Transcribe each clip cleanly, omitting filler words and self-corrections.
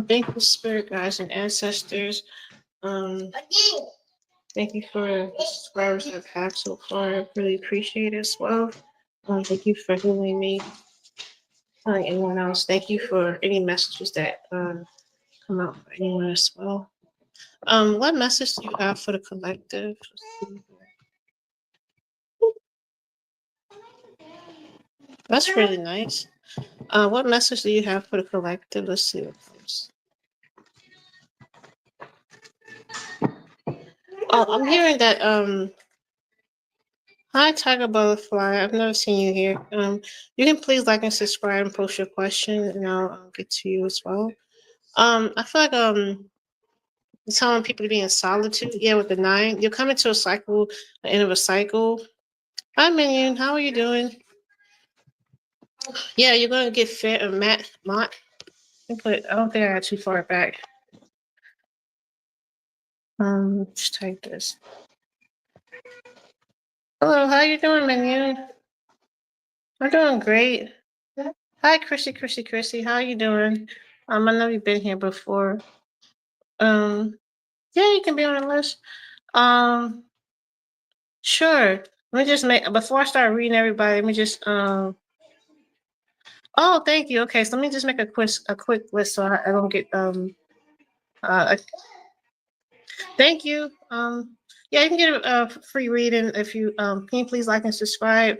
Thank you, spirit guides and ancestors. Um, thank you for the subscribers I've had so far. I really appreciate it as well. Thank you for healing me. Anyone else? Thank you for any messages that come out for anyone as well. What message do you have for the collective? That's really nice. What message do you have for the collective? Let's see what comes. Oh, I'm hearing that. Hi, Tiger Butterfly. I've never seen you here. You can please like and subscribe and post your question, and I'll get to you as well. I feel like telling people to be in solitude. Yeah, with the 9, you're coming to a cycle, the end of a cycle. Hi, Minion. How are you doing? Yeah, you're gonna get fit and Mott. But I don't think I got too far back. Just type this. Hello, how you doing, Minion? I'm doing great. Hi, Chrissy. How you doing? I know you've been here before. Um, yeah, you can be on the list. Um, sure. Let me just make before I start reading everybody. Let me just Oh, thank you. Okay, so let me just make a quick list so I don't get uh. Thank you. Yeah, you can get a free reading if you can you please like and subscribe.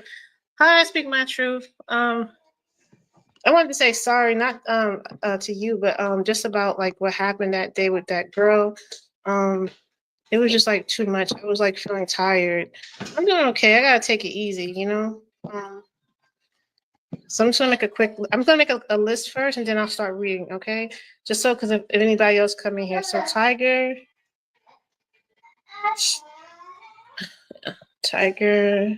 Hi, I speak my truth. I wanted to say sorry, not to you, but just about like what happened that day with that girl. Um, it was just like too much. I was like feeling tired. I'm doing okay. I gotta take it easy, you know. So I'm just gonna make a quick. I'm gonna make a list first, and then I'll start reading. Okay, just so because if anybody else come in here. So Tiger,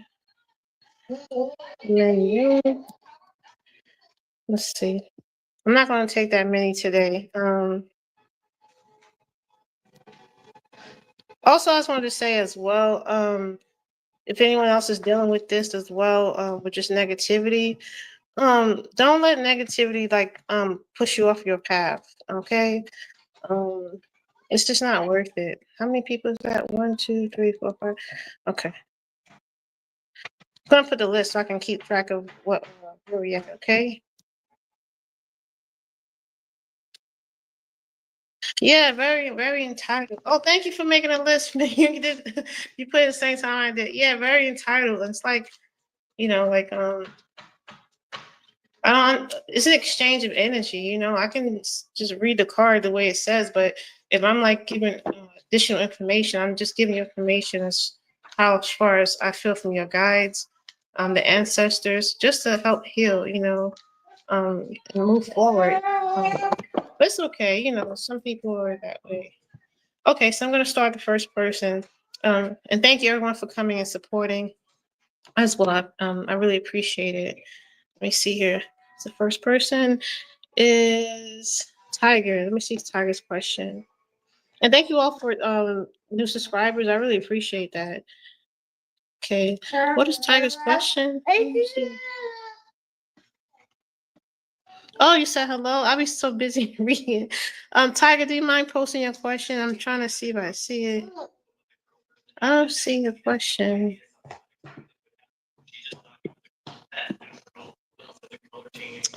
menu. Let's see. I'm not gonna take that many today. Also, I just wanted to say as well. If anyone else is dealing with this as well, with just negativity, don't let negativity like push you off your path. Okay. Um, it's just not worth it. How many people is that? 1, 2, 3, 4, 5. Okay. I'm gonna put the list so I can keep track of what where we at. Okay. Yeah, very entitled. Oh, thank you for making a list. You did. You put it the same time I did. Yeah, very entitled. It's like like I don't. It's an exchange of energy. I can just read the card the way it says, but if I'm like giving additional information, I'm just giving you information as how far as I feel from your guides, the ancestors, just to help heal. And move forward. But it's okay. Some people are that way. Okay, so I'm gonna start the first person. And thank you everyone for coming and supporting as well. I really appreciate it. Let me see here. The first person is Tiger. Let me see Tiger's question. And thank you all for new subscribers. I really appreciate that. Okay. What is Tiger's question? Oh, you said hello. I'll be so busy reading. Tiger, do you mind posting your question? I'm trying to see if I see it. I don't see your question.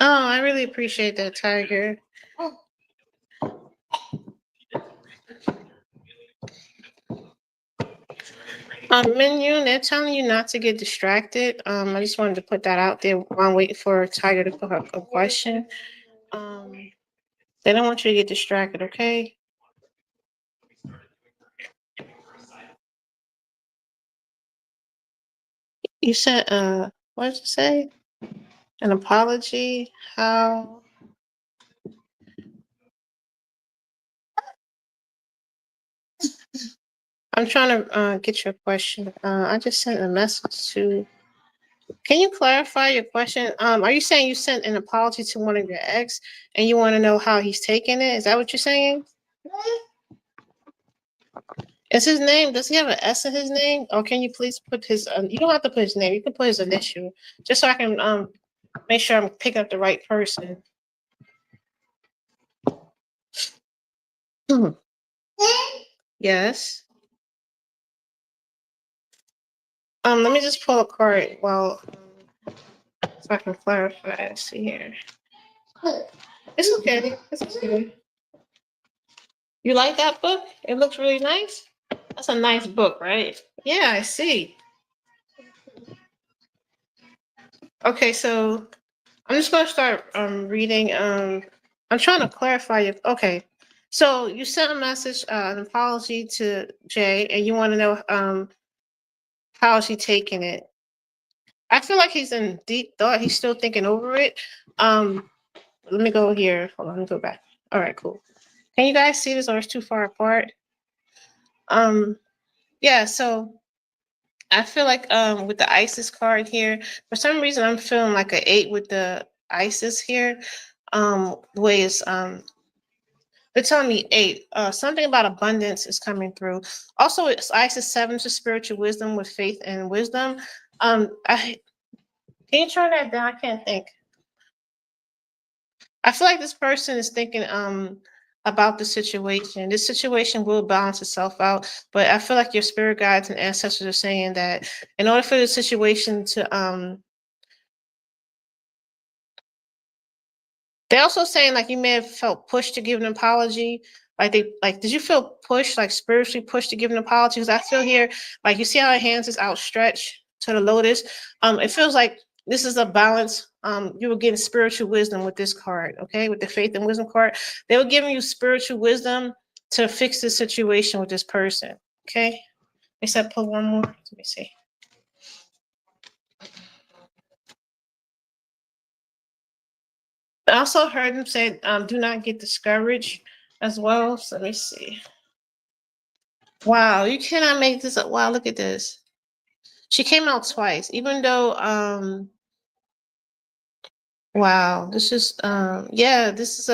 Oh, I really appreciate that, Tiger. Menu, they're telling you not to get distracted. I just wanted to put that out there while I'm waiting for Tiger to put her a question. They don't want you to get distracted, okay? You said, what did you say? An apology? How? I'm trying to get your question. I just sent a message to. Can you clarify your question? Are you saying you sent an apology to one of your ex and you want to know how he's taking it? Is that what you're saying? Is his name? Does he have an S in his name, or can you please put his? You don't have to put his name. You can put his initial, just so I can make sure I'm picking up the right person. Yes. Let me just pull a card while so I can clarify. Let's see here. It's okay. It's okay. You like that book? It looks really nice. That's a nice book, right? Yeah, I see. Okay, so I'm just gonna start reading. I'm trying to clarify you. Okay, so you sent a message, an apology to Jay, and you want to know how is he taking it. I feel like he's in deep thought. He's still thinking over it. Let me go here. Hold on, let me go back. All right, cool. Can you guys see this, or it's too far apart? Yeah. So I feel like with the ISIS card here, for some reason I'm feeling like an 8 with the ISIS here. The way is they're telling me 8. Something about abundance is coming through. Also, it's ISIS 7 to spiritual wisdom with faith and wisdom. I can you turn that down? I can't think. I feel like this person is thinking about the situation. This situation will balance itself out, but I feel like your spirit guides and ancestors are saying that in order for the situation to they're also saying like you may have felt pushed to give an apology. Like did you feel pushed, like spiritually pushed to give an apology? Because I feel here, like you see how her hands is outstretched to the lotus. It feels like this is a balance. You were getting spiritual wisdom with this card, okay? With the faith and wisdom card. They were giving you spiritual wisdom to fix the situation with this person. Okay. Except pull one more. Let me see. I also heard him say, do not get discouraged as well. So let me see. Wow, you cannot make this up. Wow, look at this. She came out twice, even though wow, this is yeah, this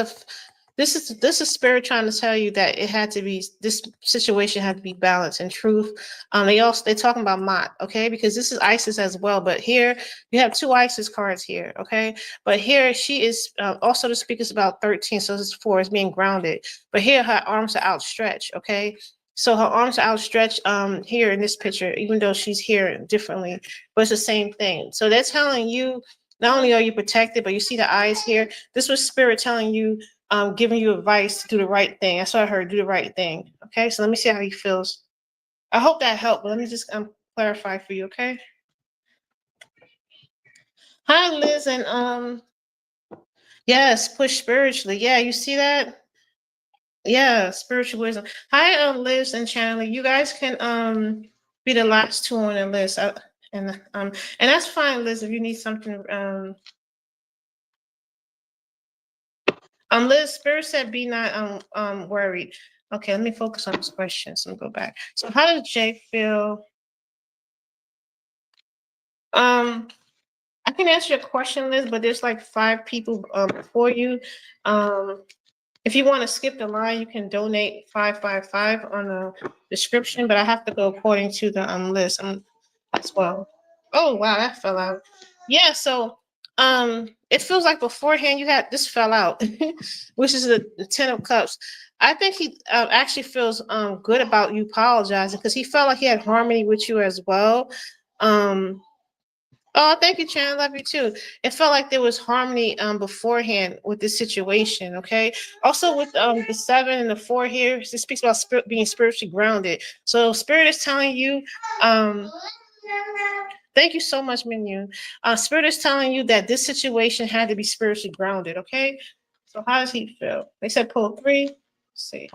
is spirit trying to tell you that it had to be this situation had to be balanced and truth. They're talking about Mott, okay, because this is Isis as well, but here you have 2 Isis cards here, okay, but here she is also the speaker's about 13, so this is 4 is being grounded, but here her arms are outstretched, okay. So her arms are outstretched here in this picture, even though she's here differently, but it's the same thing. So they're telling you not only are you protected, but you see the eyes here. This was spirit telling you, giving you advice to do the right thing. That's what I heard. Do the right thing. Okay, so let me see how he feels. I hope that helped. But let me just clarify for you. Okay. Hi, Liz, and yes, push spiritually. Yeah, you see that? Yeah, spiritual wisdom. Hi, Liz and Chandler. You guys can be the last 2 on the list. And that's fine, Liz. If you need something Liz, Spirit said, "Be not worried." Okay, let me focus on this question. So go back. So, how does Jay feel? I can answer your question, Liz, but there's like 5 people before you. If you want to skip the line, you can donate 555 on the description, but I have to go according to the list as well. Oh wow, that fell out. Yeah, so it feels like beforehand you had this fell out, which is the 10 of Cups. I think he actually feels good about you apologizing because he felt like he had harmony with you as well. Um, Oh, thank you, Chan. Love you too. It felt like there was harmony beforehand with this situation. Okay. Also with the 7 and the 4 here, it speaks about being spiritually grounded. So spirit is telling you, um, thank you so much, Minu. Spirit is telling you that this situation had to be spiritually grounded. Okay. So how does he feel? They said pull 3. Let's see.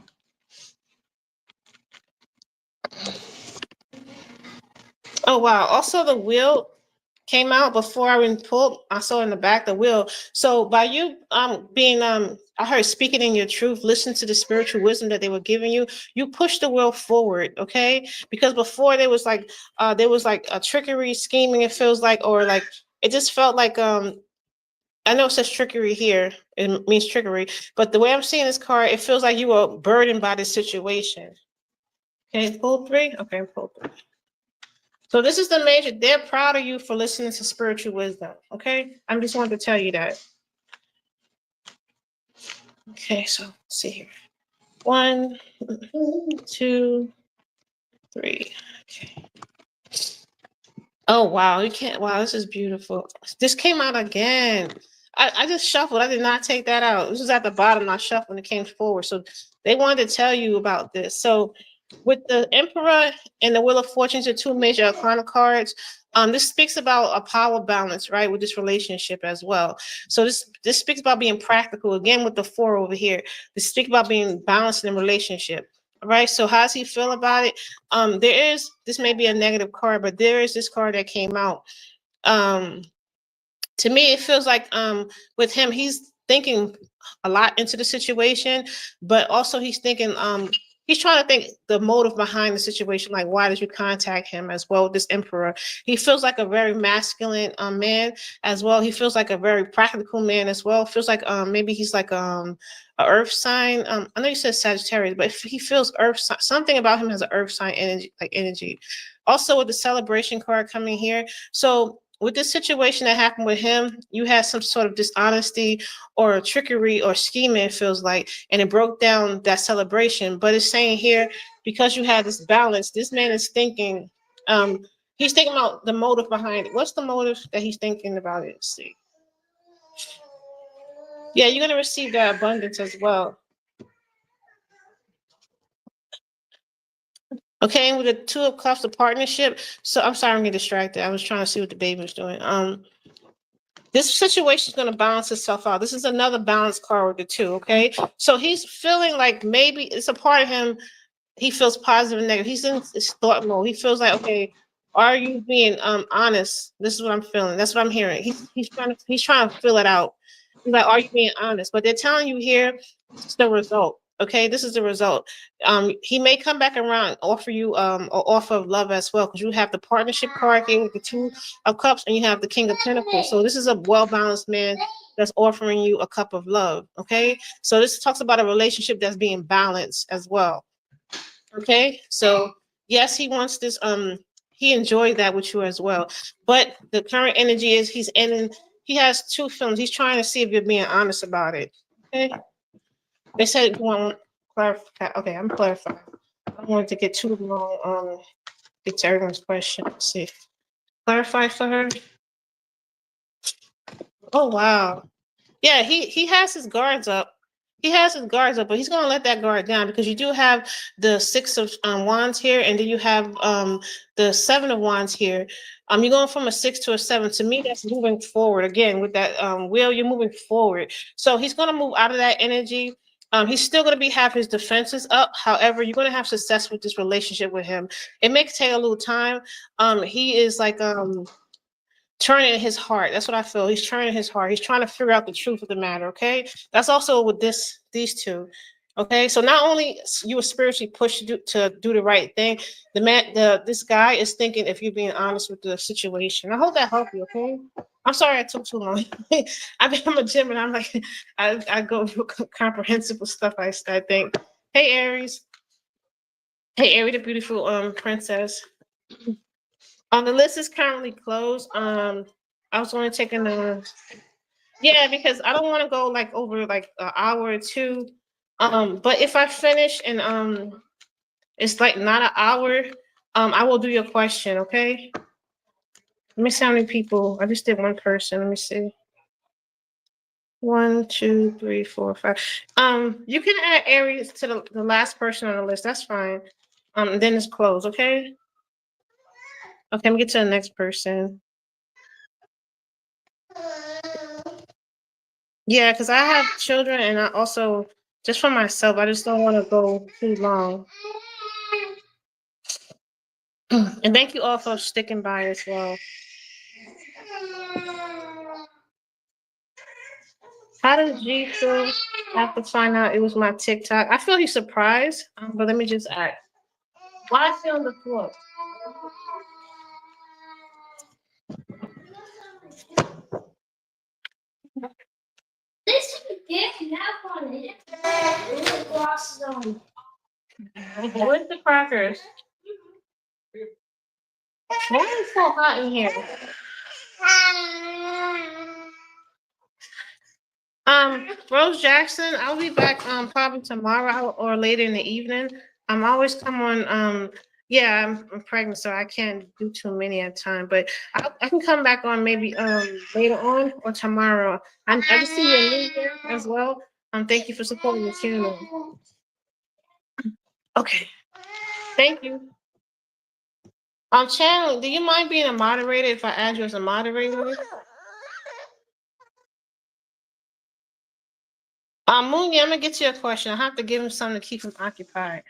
Oh wow. Also the wheel came out before I went pulled. I saw in the back the wheel. So by you being I heard speaking in your truth, listen to the spiritual wisdom that they were giving you, you push the wheel forward, okay? Because before there was like a trickery scheming, it feels like, or like it just felt like I know it says trickery here, it means trickery, but the way I'm seeing this card, it feels like you were burdened by this situation. Okay, pull 3. Okay, pull 3. So this is the major. They're proud of you for listening to spiritual wisdom. Okay, I'm just wanting to tell you that. Okay, so let's see here. 1, 2, 3. Okay. Oh wow, you can't. Wow, this is beautiful. This came out again. I just shuffled. I did not take that out. This was at the bottom. I shuffled and it came forward. So they wanted to tell you about this. So with the Emperor and the Wheel of Fortunes, are two major arcana cards. This speaks about a power balance, right, with this relationship as well. So this speaks about being practical. Again, with the 4 over here, this speaks about being balanced in a relationship. All right. So how does he feel about it? There is, this may be a negative card, but there is this card that came out. To me, it feels like with him, he's thinking a lot into the situation, but also he's thinking he's trying to think the motive behind the situation, like why did you contact him as well, this Emperor. He feels like a very masculine man as well. He feels like a very practical man as well. Feels like maybe he's like a earth sign. I know you said Sagittarius, but if he feels earth, something about him has an earth sign energy. Also with the celebration card coming here. So with this situation that happened with him, you had some sort of dishonesty or trickery or scheming, it feels like, and it broke down that celebration. But it's saying here, because you had this balance, this man is thinking, he's thinking about the motive behind it. What's the motive that he's thinking about it? Let's see. Yeah, you're gonna receive that abundance as well. Okay, and with the 2 of Cups, the partnership. So I'm sorry, I'm getting distracted. I was trying to see what the baby was doing. This situation is going to balance itself out. This is another balance card with the 2, okay? So he's feeling like maybe it's a part of him. He feels positive and negative. He's in this thought mode. He feels like, okay, are you being honest? This is what I'm feeling. That's what I'm hearing. He's trying to fill it out. He's like, are you being honest? But they're telling you here, it's the result. Okay, this is the result. He may come back around and offer you an offer of love as well, because you have the partnership card here with the 2 of Cups and you have the King of Pentacles. So this is a well-balanced man that's offering you a cup of love. Okay, so this talks about a relationship that's being balanced as well. Okay, so yes, he wants this. He enjoyed that with you as well. But the current energy is he's ending. He has 2 films. He's trying to see if you're being honest about it. Okay. They said you want clarify. Okay, I'm clarifying. I don't want to get too long. Get to everyone's question. Let's see. Clarify for her. Oh wow. Yeah, he has his guards up. He has his guards up, but he's gonna let that guard down because you do have the 6 of wands here, and then you have the 7 of wands here. You're going from a 6 to a 7. To me, that's moving forward again with that wheel. You're moving forward, so he's gonna move out of that energy. He's still gonna have his defenses up. However, you're gonna have success with this relationship with him. It may take a little time. He is like turning his heart. That's what I feel. He's turning his heart. He's trying to figure out the truth of the matter. Okay. That's also with these 2. Okay. So not only you were spiritually pushed to do the right thing, this guy is thinking if you're being honest with the situation. I hope that helped you. Okay. I'm sorry I took too long. I'm a gym and I'm like, I go comprehensive with stuff. I think. Hey Aries. Hey Aries, the beautiful princess. The list is currently closed. I was going to take yeah, because I don't want to go like over like an hour or 2. But if I finish and it's like not an hour, I will do your question. Okay. Let me see how many people. I just did one person. Let me see. 1, 2, 3, 4, 5. You can add Aries to the last person on the list. That's fine. Then it's closed. Okay. Okay. Let me get to the next person. Yeah, because I have children and I also, just for myself, I just don't want to go too long. And thank you all for sticking by as well. How does G feel after find out it was my TikTok? I feel he's surprised, but let me just ask. Why is he on the floor? This is a gift you have on it. Glasses on. Where's the crackers? Why is it so hot in here? Rose Jackson, I'll be back probably tomorrow or later in the evening. I'm always come on yeah, I'm pregnant, so I can't do too many at a time, but I can come back on maybe later on or tomorrow. I just see your new here as well. Thank you for supporting the channel. Okay, thank you. Channel, do you mind being a moderator if I add you as a moderator? Mooney, I'm gonna get you a question. I have to give him something to keep him occupied.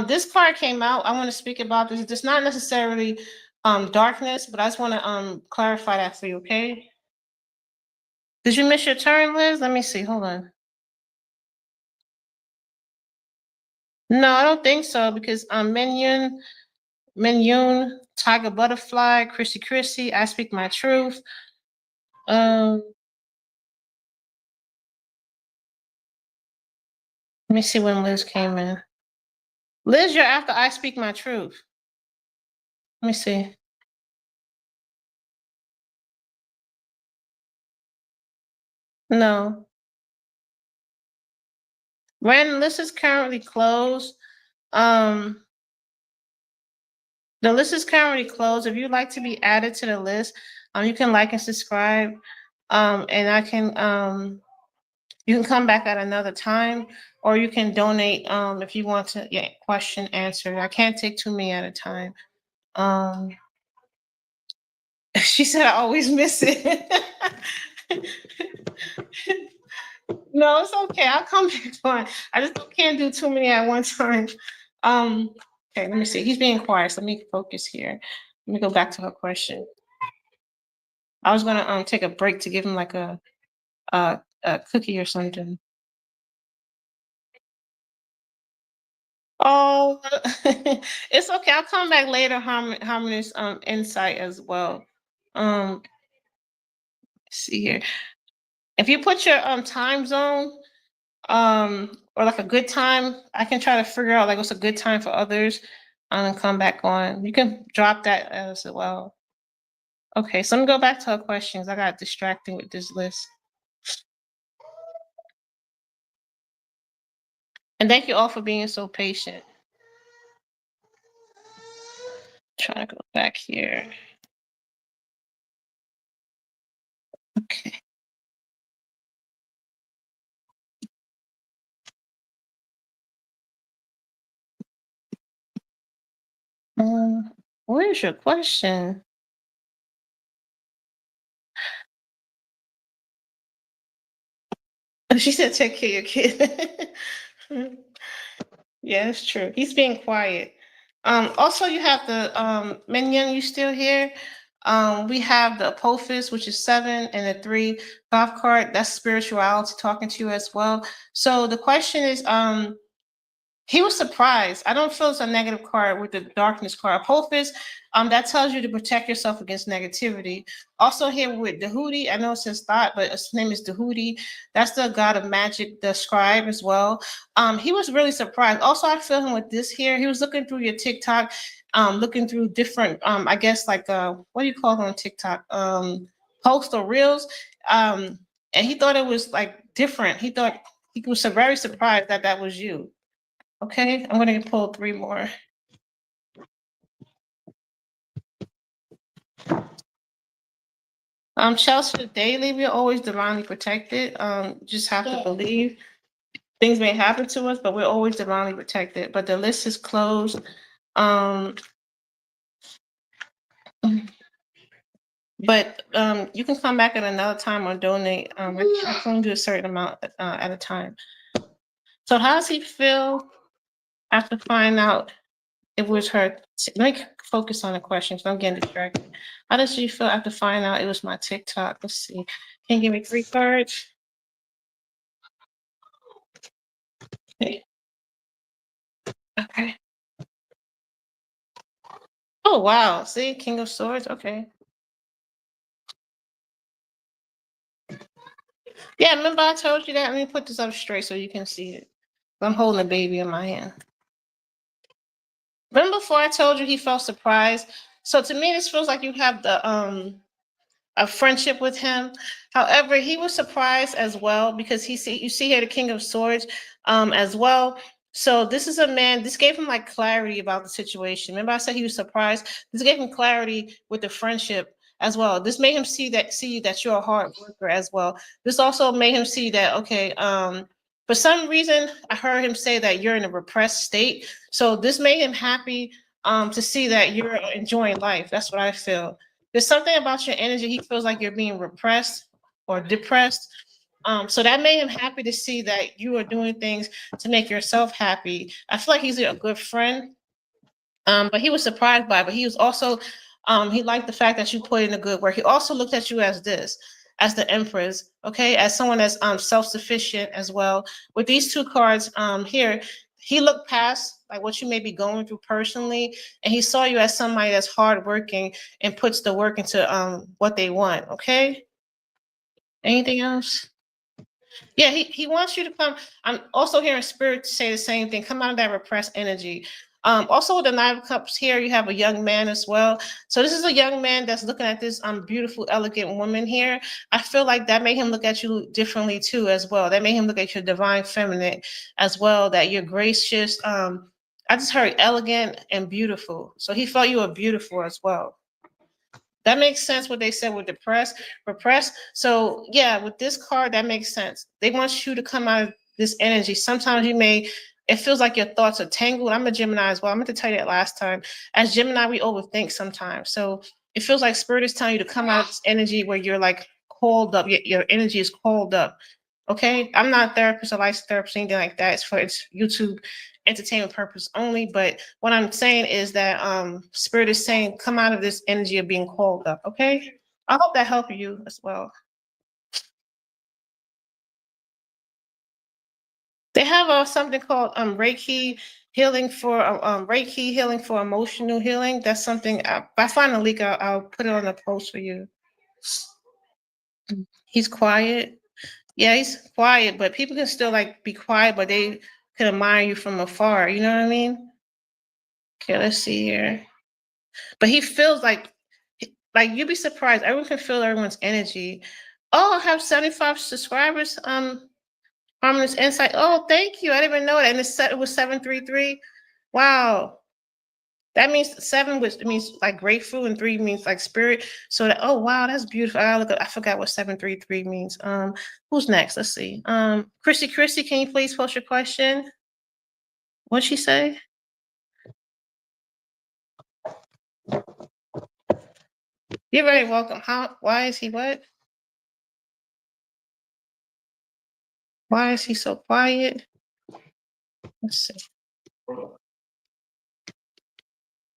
This card came out. I want to speak about this. It's not necessarily darkness, but I just want to clarify that for you, okay? Did you miss your turn, Liz? Let me see. Hold on. No, I don't think so because Minyun, Tiger Butterfly, Chrissy, I Speak My Truth. Let me see when Liz came in. Liz, you're after I Speak My Truth. Let me see. No. Random list is currently closed. The list is currently closed. If you'd like to be added to the list, you can like and subscribe. And I can you can come back at another time, or you can donate if you want to get question answered. I can't take too many at a time. She said I always miss it. No, it's okay. I'll come back on. I just can't do too many at one time. Okay, let me see. He's being quiet, so let me focus here. Let me go back to her question. I was gonna take a break to give him like a cookie or something. Oh, it's okay. I'll come back later. Harmonious insight as well. Let's see here. If you put your time zone or like a good time, I can try to figure out like what's a good time for others and come back on. You can drop that as well. Okay, so let me go back to her questions. I got distracted with this list. And thank you all for being so patient. Trying to go back here. Okay. Where's your question? She said, take care of your kid. Yeah, it's true. He's being quiet. Also, you have the Minion, you still here? We have the Apophis, which is 7, and the 3 golf cart. That's spirituality talking to you as well. So the question is, he was surprised. I don't feel it's a negative card with the darkness card. Apophis, that tells you to protect yourself against negativity. Also here with Dahudi, I know it says thought, but his name is Dahudi. That's the god of magic, the scribe as well. He was really surprised. Also, I feel him with this here. He was looking through your TikTok, looking through different, I guess like what do you call it on TikTok? Posts or reels. And he thought it was like different. He thought he was very surprised that that was you. Okay, I'm gonna pull 3 more. Chelsea Daily, we're always divinely protected. Just have to believe things may happen to us, but we're always divinely protected. But the list is closed. But you can come back at another time or donate. I can only do a certain amount at a time. So how does he feel after finding out it was her? Let me focus on the question because I'm getting distracted. How does she feel after finding out it was my TikTok? Let's see. Can you give me 3 cards? Okay. Okay. Oh wow. See, King of Swords. Okay. Yeah, remember I told you that? Let me put this up straight so you can see it. I'm holding a baby in my hand. Remember before I told you he felt surprised? So to me, this feels like you have the a friendship with him. However, he was surprised as well because you see here the King of Swords as well. So this is a man, this gave him like clarity about the situation. Remember I said he was surprised? This gave him clarity with the friendship as well. This made him see that you're a hard worker as well. This also made him see that okay, for some reason I heard him say that you're in a repressed state. So this made him happy to see that you're enjoying life. That's what I feel. There's something about your energy. He feels like you're being repressed or depressed. So that made him happy to see that you are doing things to make yourself happy. I feel like he's a good friend. But he was surprised by it. But he was also he liked the fact that you put in a good work. He also looked at you as this, as the Empress, okay, as someone that's self-sufficient as well. With these two cards here, he looked past like what you may be going through personally, and he saw you as somebody that's hardworking and puts the work into what they want. Okay. Anything else? Yeah, he wants you to come. I'm also hearing spirit say the same thing. Come out of that repressed energy. Also with the Nine of Cups here, you have a young man as well. So this is a young man that's looking at this beautiful, elegant woman here. I feel like that made him look at you differently too, as well. That made him look at your divine feminine as well. That you're gracious. I just heard elegant and beautiful. So he felt you were beautiful as well. That makes sense what they said with depressed, repressed. So yeah, with this card, that makes sense. They want you to come out of this energy. Sometimes it feels like your thoughts are tangled. I'm a Gemini as well. I meant to tell you that last time. As Gemini, we overthink sometimes. So it feels like spirit is telling you to come out of this energy where you're like called up. Your energy is called up. Okay. I'm not a therapist, a licensed therapist, anything like that. It's YouTube entertainment purpose only. But what I'm saying is that spirit is saying, come out of this energy of being called up. Okay. I hope that helped you as well. They have something called Reiki healing for emotional healing. That's something if I find a link, I'll put it on the post for you. He's quiet. Yeah, he's quiet, but people can still like be quiet, but they can admire you from afar. You know what I mean? Okay, let's see here. But he feels like you'd be surprised. Everyone can feel everyone's energy. Oh, I have 75 subscribers. Harmless Insight. Oh, thank you. I didn't even know that. And it was 733. Wow. That means seven, which means like grapefruit, and three means like spirit. So that, oh wow, that's beautiful. I forgot what 733 means. Who's next? Let's see. Chrissy, can you please post your question? What'd she say? You're very welcome. Why is he what? Why is he so quiet? Let's see.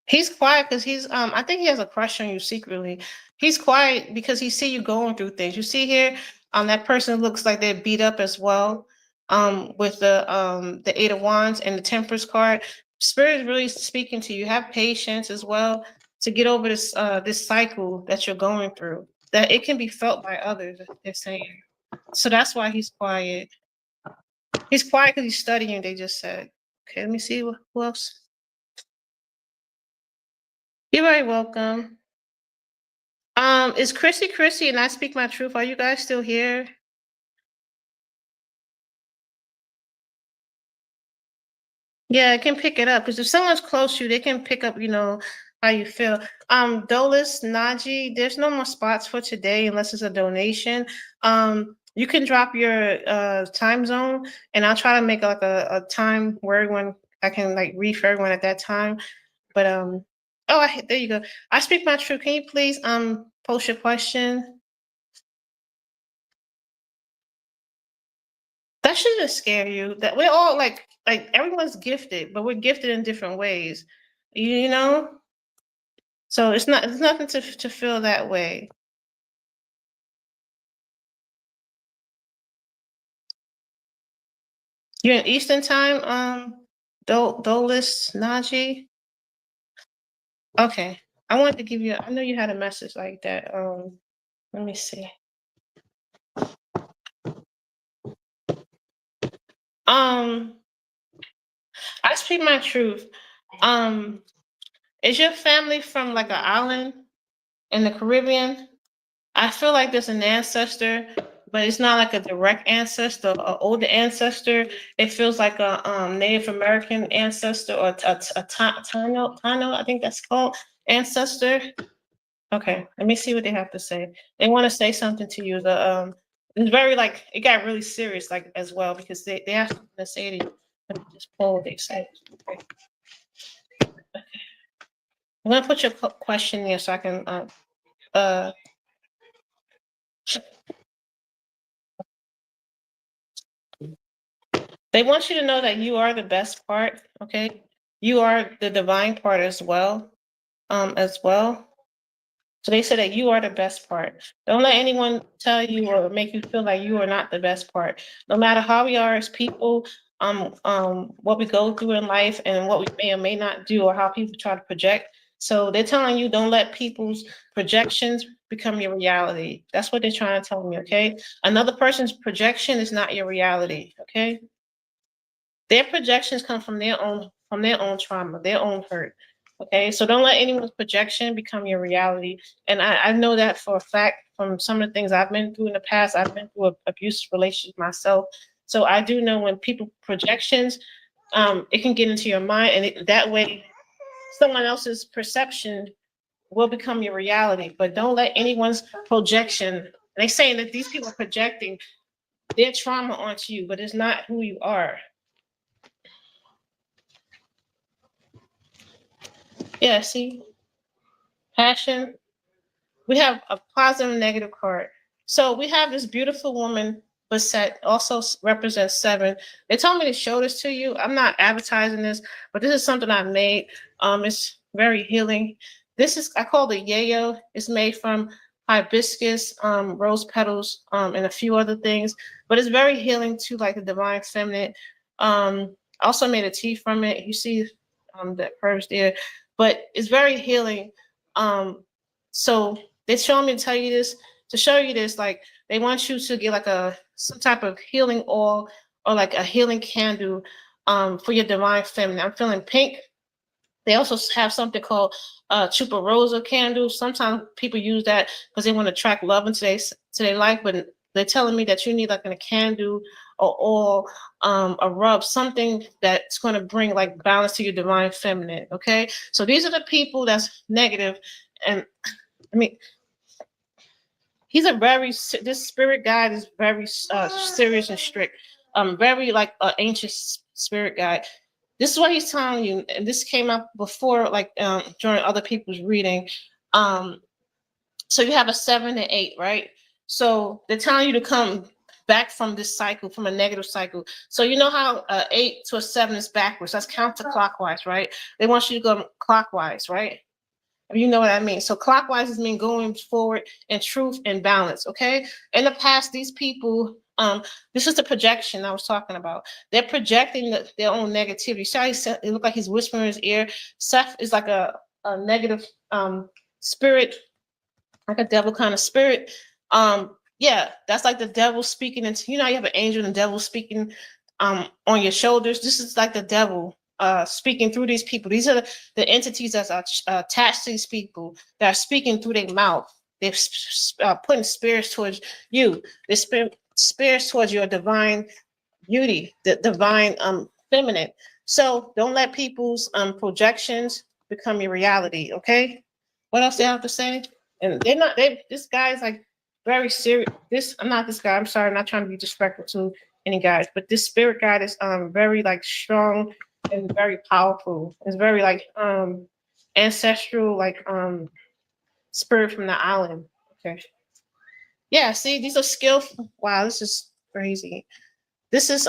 He's quiet because I think he has a crush on you secretly. He's quiet because he see you going through things. You see here, that person looks like they're beat up as well. With the Eight of Wands and the Temperance card. Spirit is really speaking to you. Have patience as well to get over this cycle that you're going through. That it can be felt by others, they're saying. So that's why he's quiet. He's quiet because he's studying, they just said. Okay, let me see who else. You're very welcome. Is Chrissy and I Speak My Truth? Are you guys still here? Yeah, it can pick it up because if someone's close to you, they can pick up, how you feel. Dolis, Naji, there's no more spots for today unless it's a donation. You can drop your time zone and I'll try to make like a time where everyone I can like read for everyone at that time. But there you go. I Speak My Truth. Can you please post your question? That shouldn't scare you. That we're all like everyone's gifted, but we're gifted in different ways. You know? So it's nothing to feel that way. You're in Eastern time, Dolis Naji. Okay. I wanted to give you I know you had a message like that. Let me see. Um, I Speak My Truth. Um, is your family from like an island in the Caribbean? I feel like there's an ancestor, but it's not like a direct ancestor, an older ancestor. It feels like a Native American ancestor or Tano, I think that's called ancestor. Okay, let me see what they have to say. They want to say something to you. It's very like it got really serious like as well because they have something to say to you. Let me just pull what they say. Okay. I'm gonna put your question there so I can uh they want you to know that you are the best part, okay? You are the divine part as well. So they said that you are the best part. Don't let anyone tell you or make you feel like you are not the best part. No matter how we are as people, what we go through in life and what we may or may not do, or how people try to project. So they're telling you don't let people's projections become your reality. That's what they're trying to tell me, okay? Another person's projection is not your reality, okay? Their projections come from their own trauma, their own hurt. Okay, so don't let anyone's projection become your reality. And I know that for a fact from some of the things I've been through in the past. I've been through an abusive relationship myself, so I do know when people projections, it can get into your mind, and that way, someone else's perception will become your reality. But don't let anyone's projection. They saying that these people are projecting their trauma onto you, but it's not who you are. Yeah, see, passion. We have a positive and negative card. So we have this beautiful woman, Basset, also represents 7. They told me to show this to you. I'm not advertising this, but this is something I made. It's very healing. This is I call it yayo. It's made from hibiscus, rose petals, and a few other things. But it's very healing to like the divine feminine. I also made a tea from it. You see, the herbs there, but it's very healing. So they showing me to tell you this, to show you this, like they want you to get like a some type of healing oil or like a healing candle for your divine feminine. I'm feeling pink. They also have something called Chuparosa candle. Sometimes people use that because they want to attract love into their life, but they're telling me that you need like a candle or oil, a rub, something that's going to bring like balance to your divine feminine. Okay, so these are the people that's negative, and I mean he's a very this spirit guide is very serious and strict, very like an ancient spirit guide. This is what he's telling you, and this came up before, like during other people's reading. um so you have a 7 and 8, right? So they're telling you to come back from this cycle, from a negative cycle. So you know how 8 to a 7 is backwards, that's counterclockwise, right? They want you to go clockwise, right? You know what I mean? So clockwise is mean going forward in truth and balance. Okay. In the past, these people, this is the projection I was talking about. They're projecting their own negativity. See how it looked like he's whispering in his ear. Seth is like a negative spirit, like a devil kind of spirit. Yeah, that's like the devil speaking into, you have an angel and the devil speaking on your shoulders. This is like the devil speaking through these people. These are the entities that are attached to these people that are speaking through their mouth. They're putting spirits towards you. They're spirits towards your divine beauty, the divine feminine. So don't let people's projections become your reality. Okay. What else they have to say? And they're not. This guy is like very serious. This I'm not this guy. I'm sorry. I'm not trying to be disrespectful to any guys, but this spirit guide is very like strong and very powerful. It's very like ancestral, like spirit from the island. Okay. Yeah. See, these are skillful. Wow, this is crazy. This is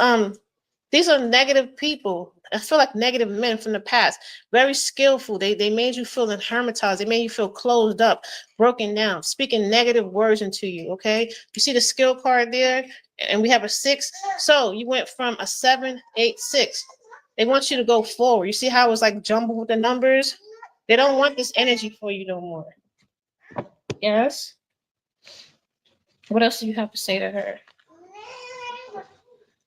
these are negative people. I feel like negative men from the past. Very skillful. They made you feel hermetized. They made you feel closed up, broken down, speaking negative words into you. Okay. You see the skill card there? And we have a 6. So you went from a 7, 8, 6. They want you to go forward. You see how it's like jumbled with the numbers? They don't want this energy for you no more. Yes. What else do you have to say to her?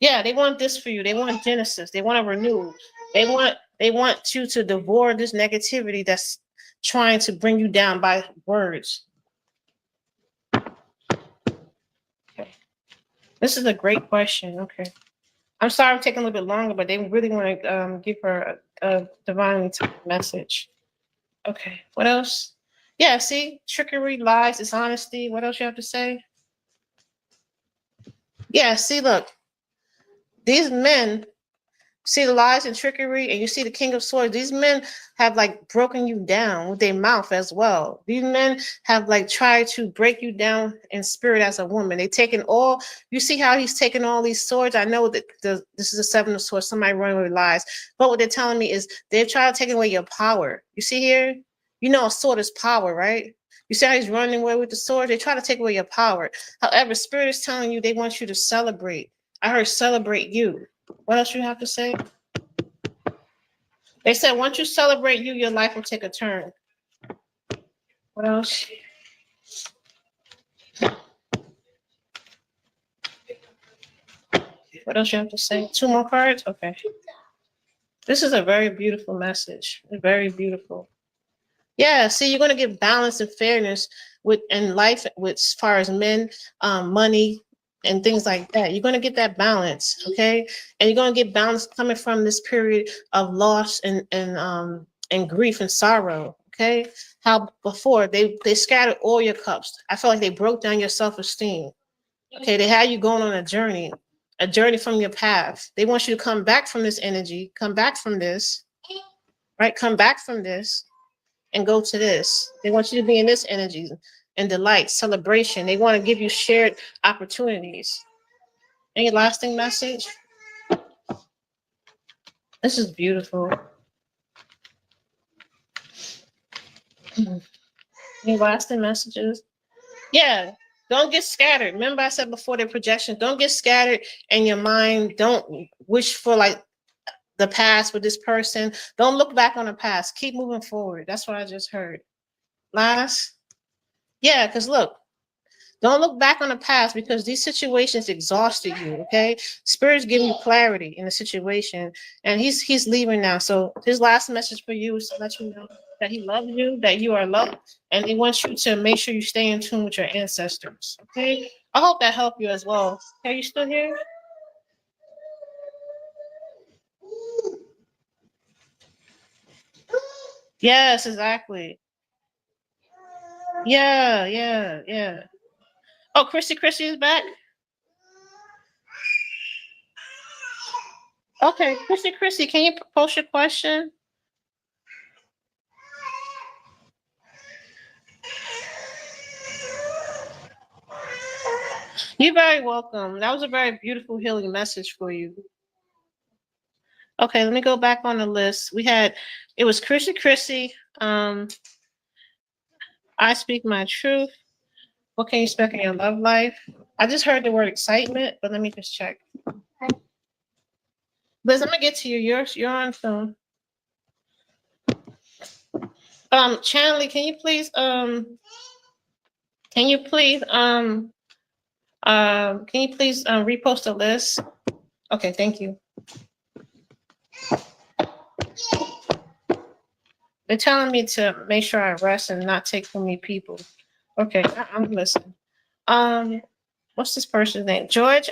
Yeah, they want this for you. They want Genesis. They want to renew. They want They want you to devour this negativity that's trying to bring you down by words. Okay. This is a great question. Okay. I'm sorry I'm taking a little bit longer, but they really want to give her a divinely timed message. Okay. What else? Yeah, see, trickery, lies, dishonesty. What else you have to say? Yeah, see, look, these men see the lies and trickery, and you see the King of Swords. These men have like broken you down with their mouth as well. These men have like tried to break you down in spirit as a woman. They taken all. You see how he's taking all these swords. I know that this is a Seven of Swords. Somebody running with lies, but what they're telling me is they're trying to take away your power. You see here, you know a sword is power, right? You see how he's running away with the sword? They try to take away your power. However, spirit is telling you they want you to celebrate. I heard celebrate you. What else you have to say? They said once you celebrate you, your life will take a turn. What else? What else you have to say? Two more cards? Okay. This is a very beautiful message. Very beautiful. Yeah, see, you're gonna get balance and fairness with in life with as far as men, money, and things like that. You're gonna get that balance, okay? And you're gonna get balance coming from this period of loss and grief and sorrow. Okay. How before they scattered all your cups. I feel like they broke down your self-esteem. Okay, they had you going on a journey from your path. They want you to come back from this energy, come back from this, right? Come back from this and go to this. They want you to be in this energy and delight, celebration. They want to give you shared opportunities. Any lasting message? This is beautiful. Any lasting messages? Yeah, don't get scattered. Remember, I said before the projection, don't get scattered in your mind. Don't wish for like the past with this person. Don't look back on the past. Keep moving forward. That's what I just heard. Last, yeah, because look, don't look back on the past because these situations exhausted you. Okay, Spirit's giving you clarity in the situation, and he's leaving now. So his last message for you is to let you know that he loves you, that you are loved, and he wants you to make sure you stay in tune with your ancestors. Okay, I hope that helped you as well. Are you still here? Yes, exactly. Yeah, yeah, yeah. Oh, Chrissy is back. Okay, Chrissy, can you post your question? You're very welcome. That was a very beautiful healing message for you. Okay, let me go back on the list. It was Chrissy. I speak my truth. What can you expect in your love life? I just heard the word excitement, but let me just check. Liz, I'm gonna get to you. You're on phone. Chanley, can you please repost the list? Okay, thank you. They're telling me to make sure I rest and not take from me people. Okay, I'm listening. Um, what's this person's name? George.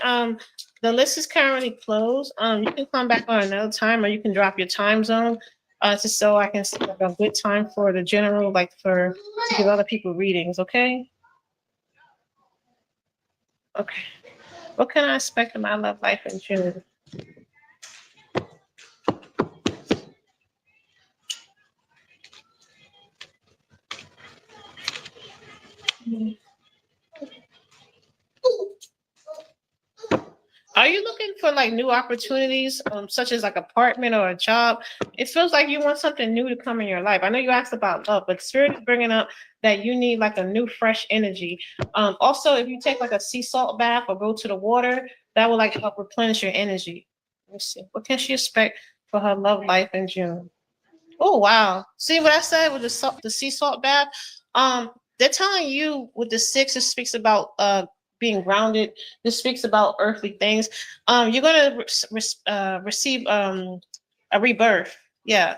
The list is currently closed. You can come back on another time, or you can drop your time zone, just so I can set up a good time for the general, like to give other people readings. Okay. Okay. What can I expect in my love life in June? Are you looking for like new opportunities, such as like apartment or a job? It feels like you want something new to come in your life. I know you asked about love, but Spirit is bringing up that you need like a new, fresh energy. Also, if you take like a sea salt bath or go to the water, that will like help replenish your energy. Let's see. What can she expect for her love life in June? Oh wow! See what I said with the sea salt bath. They're telling you with the six, it speaks about being grounded. This speaks about earthly things. You're gonna receive a rebirth. Yeah.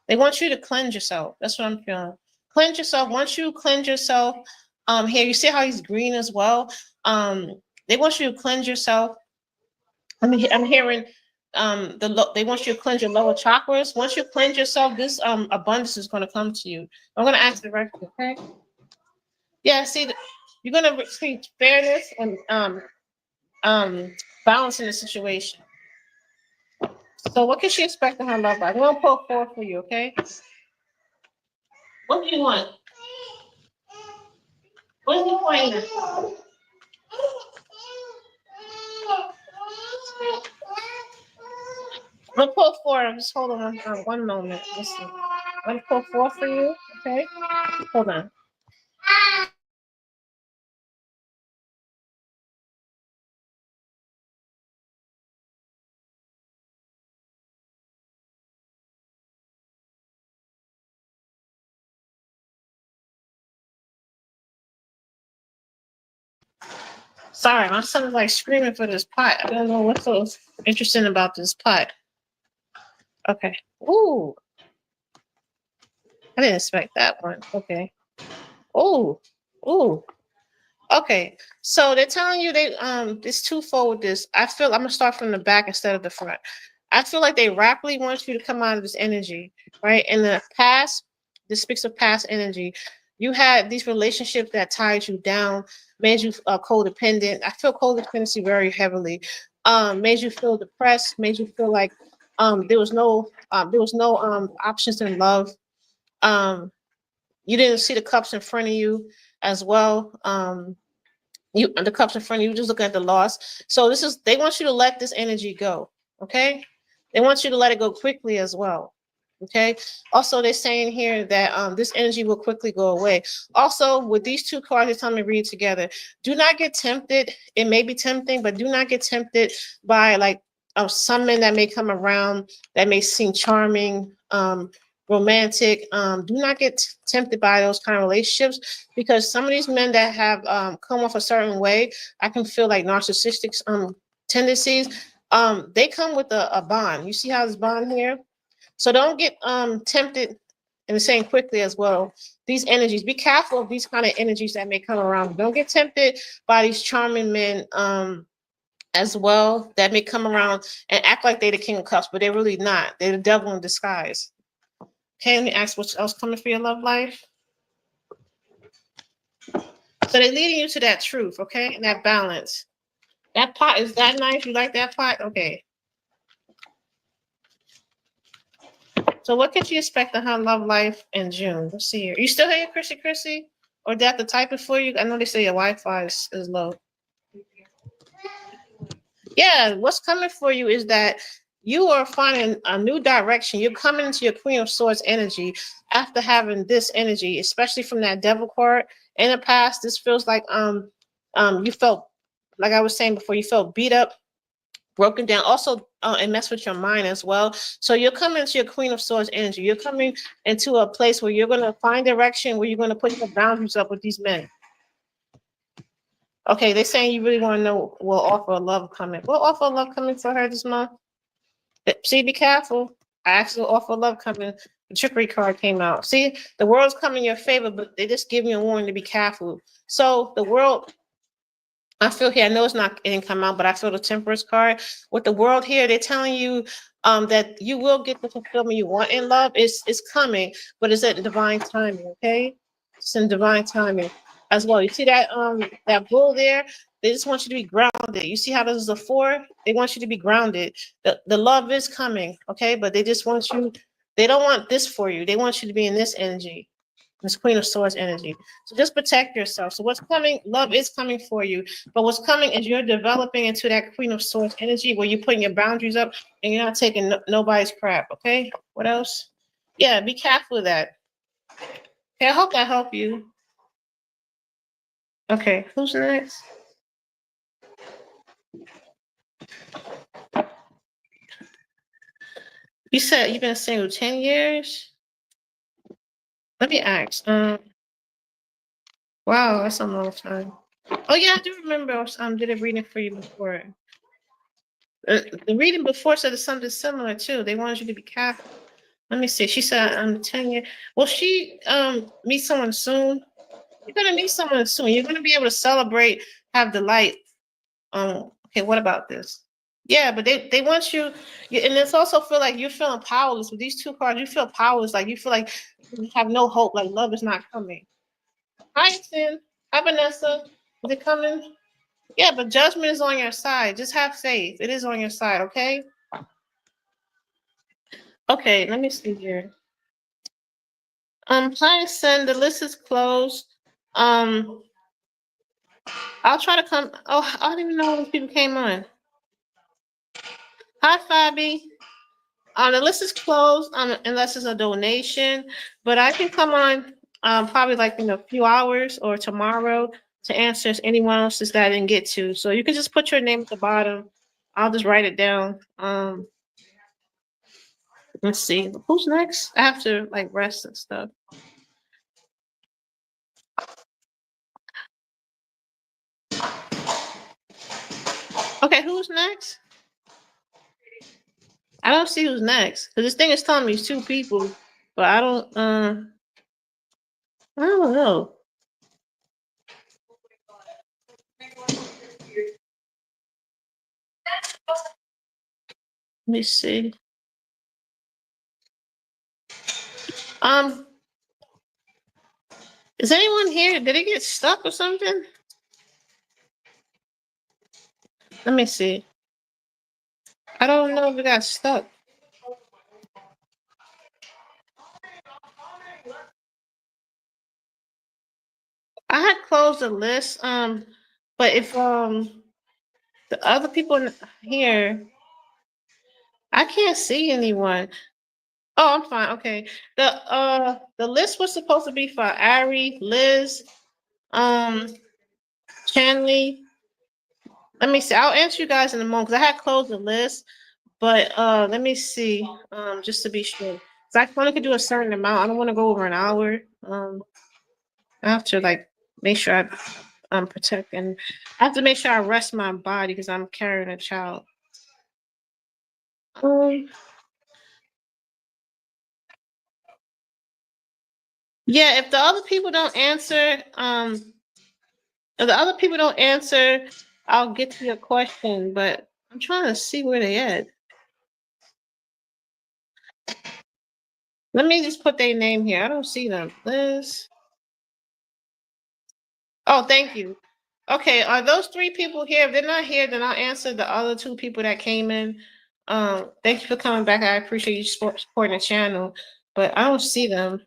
They want you to cleanse yourself. That's what I'm feeling. Cleanse yourself. Once you cleanse yourself, here you see how he's green as well. They want you to cleanse yourself. I'm hearing they want you to cleanse your lower chakras. Once you cleanse yourself, this abundance is going to come to you. I'm going to ask directly, okay? Yeah, see, you're going to see fairness and balance in the situation. So what can she expect in her love life? I'm going to pull forward for you, okay? What do you want? What is he pointing at? I'm gonna pull four. Just hold on one moment. Listen. I'm gonna pull four for you. Okay. Hold on. Sorry, my son is like screaming for this pot. I don't know what's so interesting about this pot. Okay. Ooh. I didn't expect that one. Okay. Ooh. Ooh. Okay. So they're telling you it's twofold with this. I feel I'm gonna start from the back instead of the front. I feel like they rapidly want you to come out of this energy, right? In the past, this speaks of past energy. You had these relationships that tied you down, made you codependent. I feel codependency very heavily. Made you feel depressed, made you feel like there was no options in love. Um, you didn't see the cups in front of you as well. You the cups in front of you, just looking at the loss. So they want you to let this energy go. Okay. They want you to let it go quickly as well. Okay. Also, they're saying here that this energy will quickly go away. Also, with these two cards, they tell me read together. Do not get tempted. It may be tempting, but do not get tempted by like some men that may come around that may seem charming, romantic. Do not get tempted by those kind of relationships because some of these men that have come off a certain way, I can feel like narcissistic tendencies. They come with a bond. You see how this bond here? So don't get tempted and the same quickly as well. These energies, be careful of these kind of energies that may come around. Don't get tempted by these charming men as well that may come around and act like they're the king of cups, but they're really not. They're the devil in disguise. Okay, let me ask what else coming for your love life. So they're leading you to that truth, okay, and that balance. That pot is that nice. You like that pot? Okay. So what could you expect in her love life in June? Let's see here. You still here, Chrissy? Or did I have to type it for you? I know they say your Wi-Fi is low. Yeah, what's coming for you is that you are finding a new direction. You're coming into your Queen of Swords energy after having this energy, especially from that Devil card. In the past, this feels like you felt, like I was saying before, you felt beat up, broken down. Also, it mess with your mind as well. So you're coming into your Queen of Swords energy. You're coming into a place where you're going to find direction, where you're going to put your boundaries up with these men. Okay, they're saying you really want to know what offer of love coming. What offer of love coming for her this month? See, be careful. I actually offer love coming. The trickery card came out. See, the world's coming in your favor, but they just give you a warning to be careful. So the world, I feel here, I know it's not it didn't come out, but I feel the Temperance card. With the world here, they're telling you that you will get the fulfillment you want in love. It's coming, but it's at divine timing, okay? It's in divine timing as well. You see that bull there? They just want you to be grounded. You see how this is a 4? They want you to be grounded. The love is coming, okay? But they just want you, they don't want this for you. They want you to be in this energy. This Queen of Swords energy. So just protect yourself. So what's coming? Love is coming for you. But what's coming is you're developing into that Queen of Swords energy where you're putting your boundaries up and you're not taking nobody's crap. Okay. What else? Yeah, be careful of that. Okay, I hope that helped you. Okay, who's next? You said you've been single 10 years? Let me ask. Wow, that's a long time. Oh yeah, I do remember did a reading for you before. The reading before said something similar too. They wanted you to be careful. Let me see. She said I'm 10 years. Will she meet someone soon? You're gonna meet someone soon. You're gonna be able to celebrate, have the light. Okay, what about this? Yeah, but they want you, and it's also feel like you're feeling powerless with these two cards. You feel powerless, like you feel like you have no hope, like love is not coming. Hi, Sin. Hi, Vanessa. Is it coming? Yeah, but judgment is on your side. Just have faith. It is on your side, okay? Okay, let me see here. Hi, Sin. The list is closed. Um, I'll try to come. Oh, I don't even know when people came on. Hi, Fabi. The list is closed unless it's a donation, but I can come on probably like in a few hours or tomorrow to answer anyone else's that I didn't get to. So you can just put your name at the bottom. I'll just write it down. Let's see who's next. I have to like rest and stuff. Okay, who's next? I don't see who's next because this thing is telling me it's two people, but I don't. I don't know. Let me see. Um, is anyone here? Did it get stuck or something? Let me see. I don't know if it got stuck. I had closed the list. But if the other people here, I can't see anyone. Oh, I'm fine. Okay. The list was supposed to be for Ari, Liz, um, Chanley. Let me see. I'll answer you guys in a moment because I had closed the list. But let me see. Just to be sure. So I only could do a certain amount. I don't want to go over an hour. I have to like make sure I'm protecting. I have to make sure I rest my body because I'm carrying a child. Um, yeah, if the other people don't answer, if the other people don't answer, I'll get to your question. But I'm trying to see where they at. Let me just put their name here. I don't see them. Liz. Oh, thank you. Okay, are those three people here? If they're not here, then I'll answer the other two people that came in. Thank you for coming back. I appreciate you supporting the channel, but I don't see them.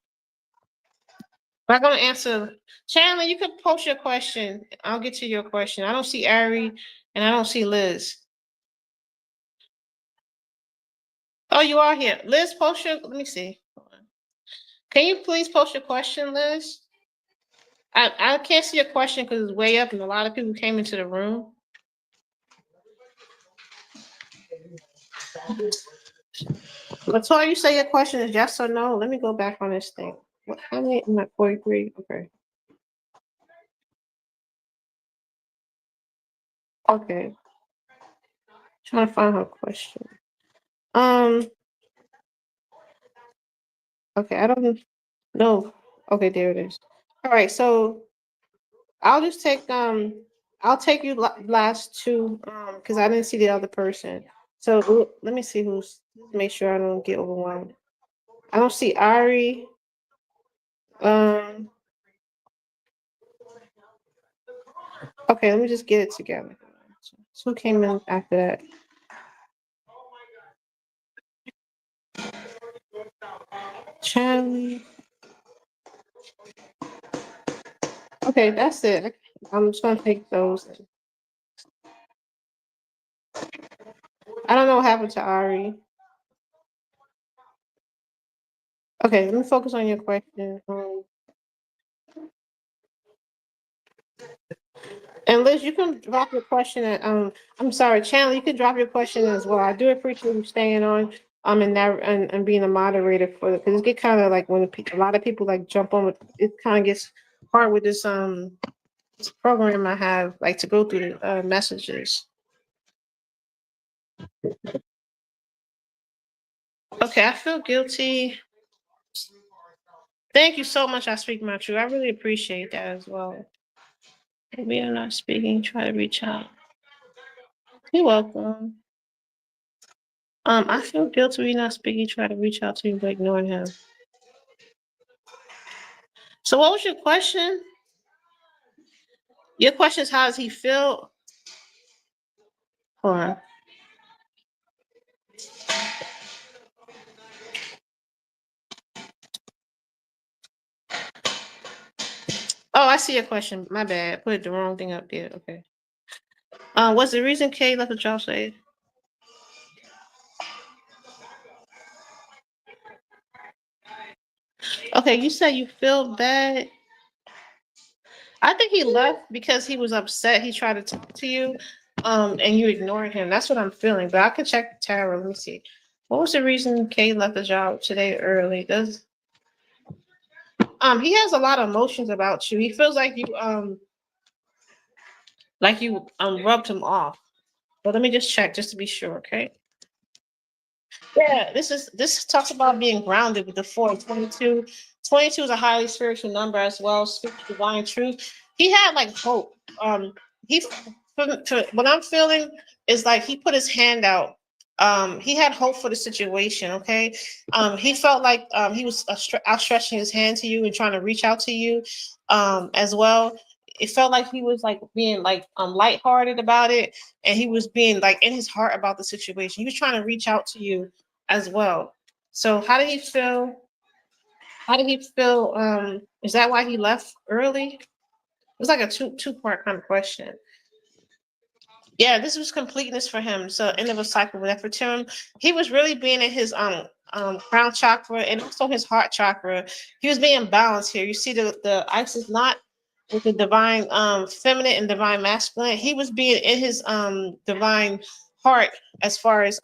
But I'm gonna answer. Chandler, you can post your question. I'll get to your question. I don't see Ari and I don't see Liz. Oh, you are here. Liz, post your, let me see. Can you please post your question, Liz? I can't see your question because it's way up and a lot of people came into the room. Latoya, you say your question is yes or no? Let me go back on this thing. How many? I'm at 43. Okay. Okay. Trying to find her question. Um. Okay. I don't know. Okay, there it is. All right. So I'll just take I'll take you last two because I didn't see the other person. So let me see who's. Make sure I don't get overwhelmed. I don't see Ari. Um. Okay, let me just get it together. So who came in after that? Charlie. Okay, that's it. I'm just gonna take those. I don't know what happened to Ari. Okay, let me focus on your question. And Liz, you can drop your question at I'm sorry, Chandler, you can drop your question as well. I do appreciate you staying on and that and being a moderator for it because it get kind of like when a lot of people like jump on it kind of gets hard with this program I have like to go through the messages. Okay, I feel guilty. Thank you so much. I speak my truth. I really appreciate that as well. We are not speaking. Try to reach out. You're welcome. I feel guilty. We're not speaking. Try to reach out to you, but ignoring him. So, what was your question? Your question is how does he feel? Hold on. Oh, I see your question. My bad. Put the wrong thing up there. Okay. What's the reason Kay left the job? Say. Okay, you said you feel bad. I think he left because he was upset. He tried to talk to you, and you ignored him. That's what I'm feeling. But I could check the tarot. Let me see. What was the reason Kay left the job today early? Does he has a lot of emotions about you. He feels like you rubbed him off. But let me just check just to be sure, okay? Yeah, this talks about being grounded with the 4 22. 22 is a highly spiritual number as well, spiritual divine truth. He had like hope. He for what I'm feeling is like he put his hand out. He had hope for the situation. Okay, he felt like he was outstretching his hand to you and trying to reach out to you, as well. It felt like he was like being like lighthearted about it, and he was being like in his heart about the situation. He was trying to reach out to you as well. So how did he feel? How did he feel? Is that why he left early? It was like a two-part kind of question. Yeah, this was completeness for him. So end of a cycle with that for Tim. He was really being in his crown chakra and also his heart chakra. He was being balanced here. You see the Isis knot with the divine feminine and divine masculine. He was being in his divine heart as far as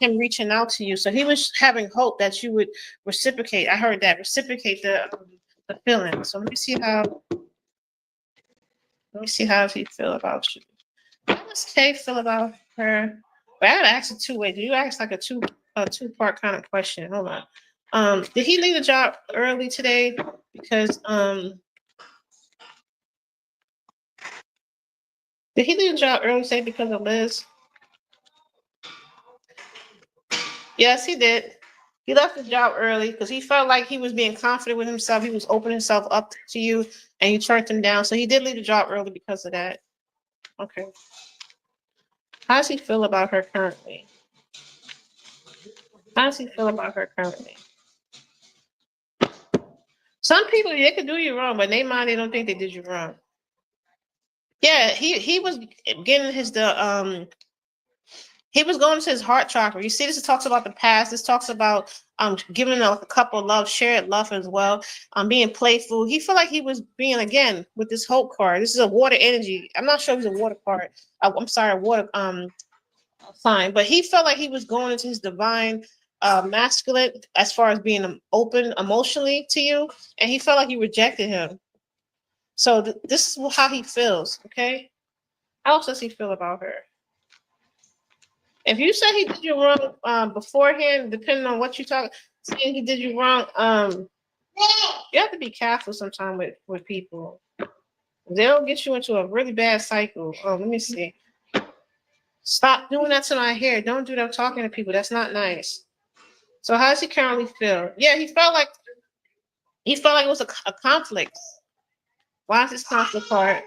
him reaching out to you. So he was having hope that you would reciprocate. I heard that reciprocate the feeling. So let me see how he feel about you. How does Kay feel about her? But I gotta ask it two ways. You asked like a two-part kind of question. Hold on. Did he leave the job early today? Because did he leave the job early today because of Liz? Yes, he did. He left the job early because he felt like he was being confident with himself. He was opening himself up to you, and you turned him down. So he did leave the job early because of that. Okay. How does he feel about her currently? How does he feel about her currently? Some people they can do you wrong, but in their mind they don't think they did you wrong. Yeah, he was getting his he was going to his heart chakra. You see, this talks about the past. This talks about giving a couple love, shared love as well. Being playful. He felt like he was being again with this hope card. This is a water energy. I'm not sure if it's a water card. I'm sorry, a water sign, but he felt like he was going into his divine masculine as far as being open emotionally to you, and he felt like you rejected him. So this is how he feels. Okay, how else does he feel about her? If you say he did you wrong beforehand, depending on what you talk, saying he did you wrong, you have to be careful sometimes with people. They'll get you into a really bad cycle. Let me see. Stop doing that to my hair. Don't do that talking to people. That's not nice. So how does he currently feel? Yeah, he felt like it was a conflict. Why is this conflict card?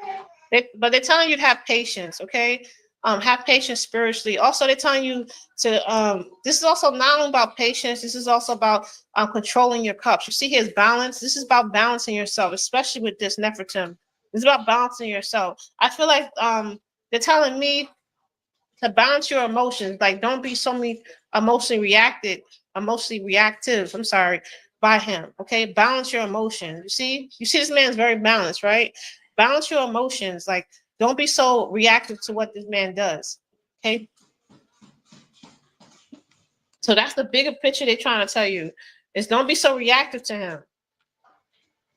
But they're telling you to have patience, okay? Have patience spiritually. Also, they're telling you to this is also not only about patience, this is also about controlling your cups. You see here's balance. This is about balancing yourself, especially with this Nefertum. It's about balancing yourself. I feel like they're telling me to balance your emotions. Like don't be so many emotionally reactive. I'm sorry, by him. Okay, balance your emotions. You see, this man's very balanced, right? Balance your emotions. Like don't be so reactive to what this man does. Okay, so that's the bigger picture they're trying to tell you. Is don't be so reactive to him.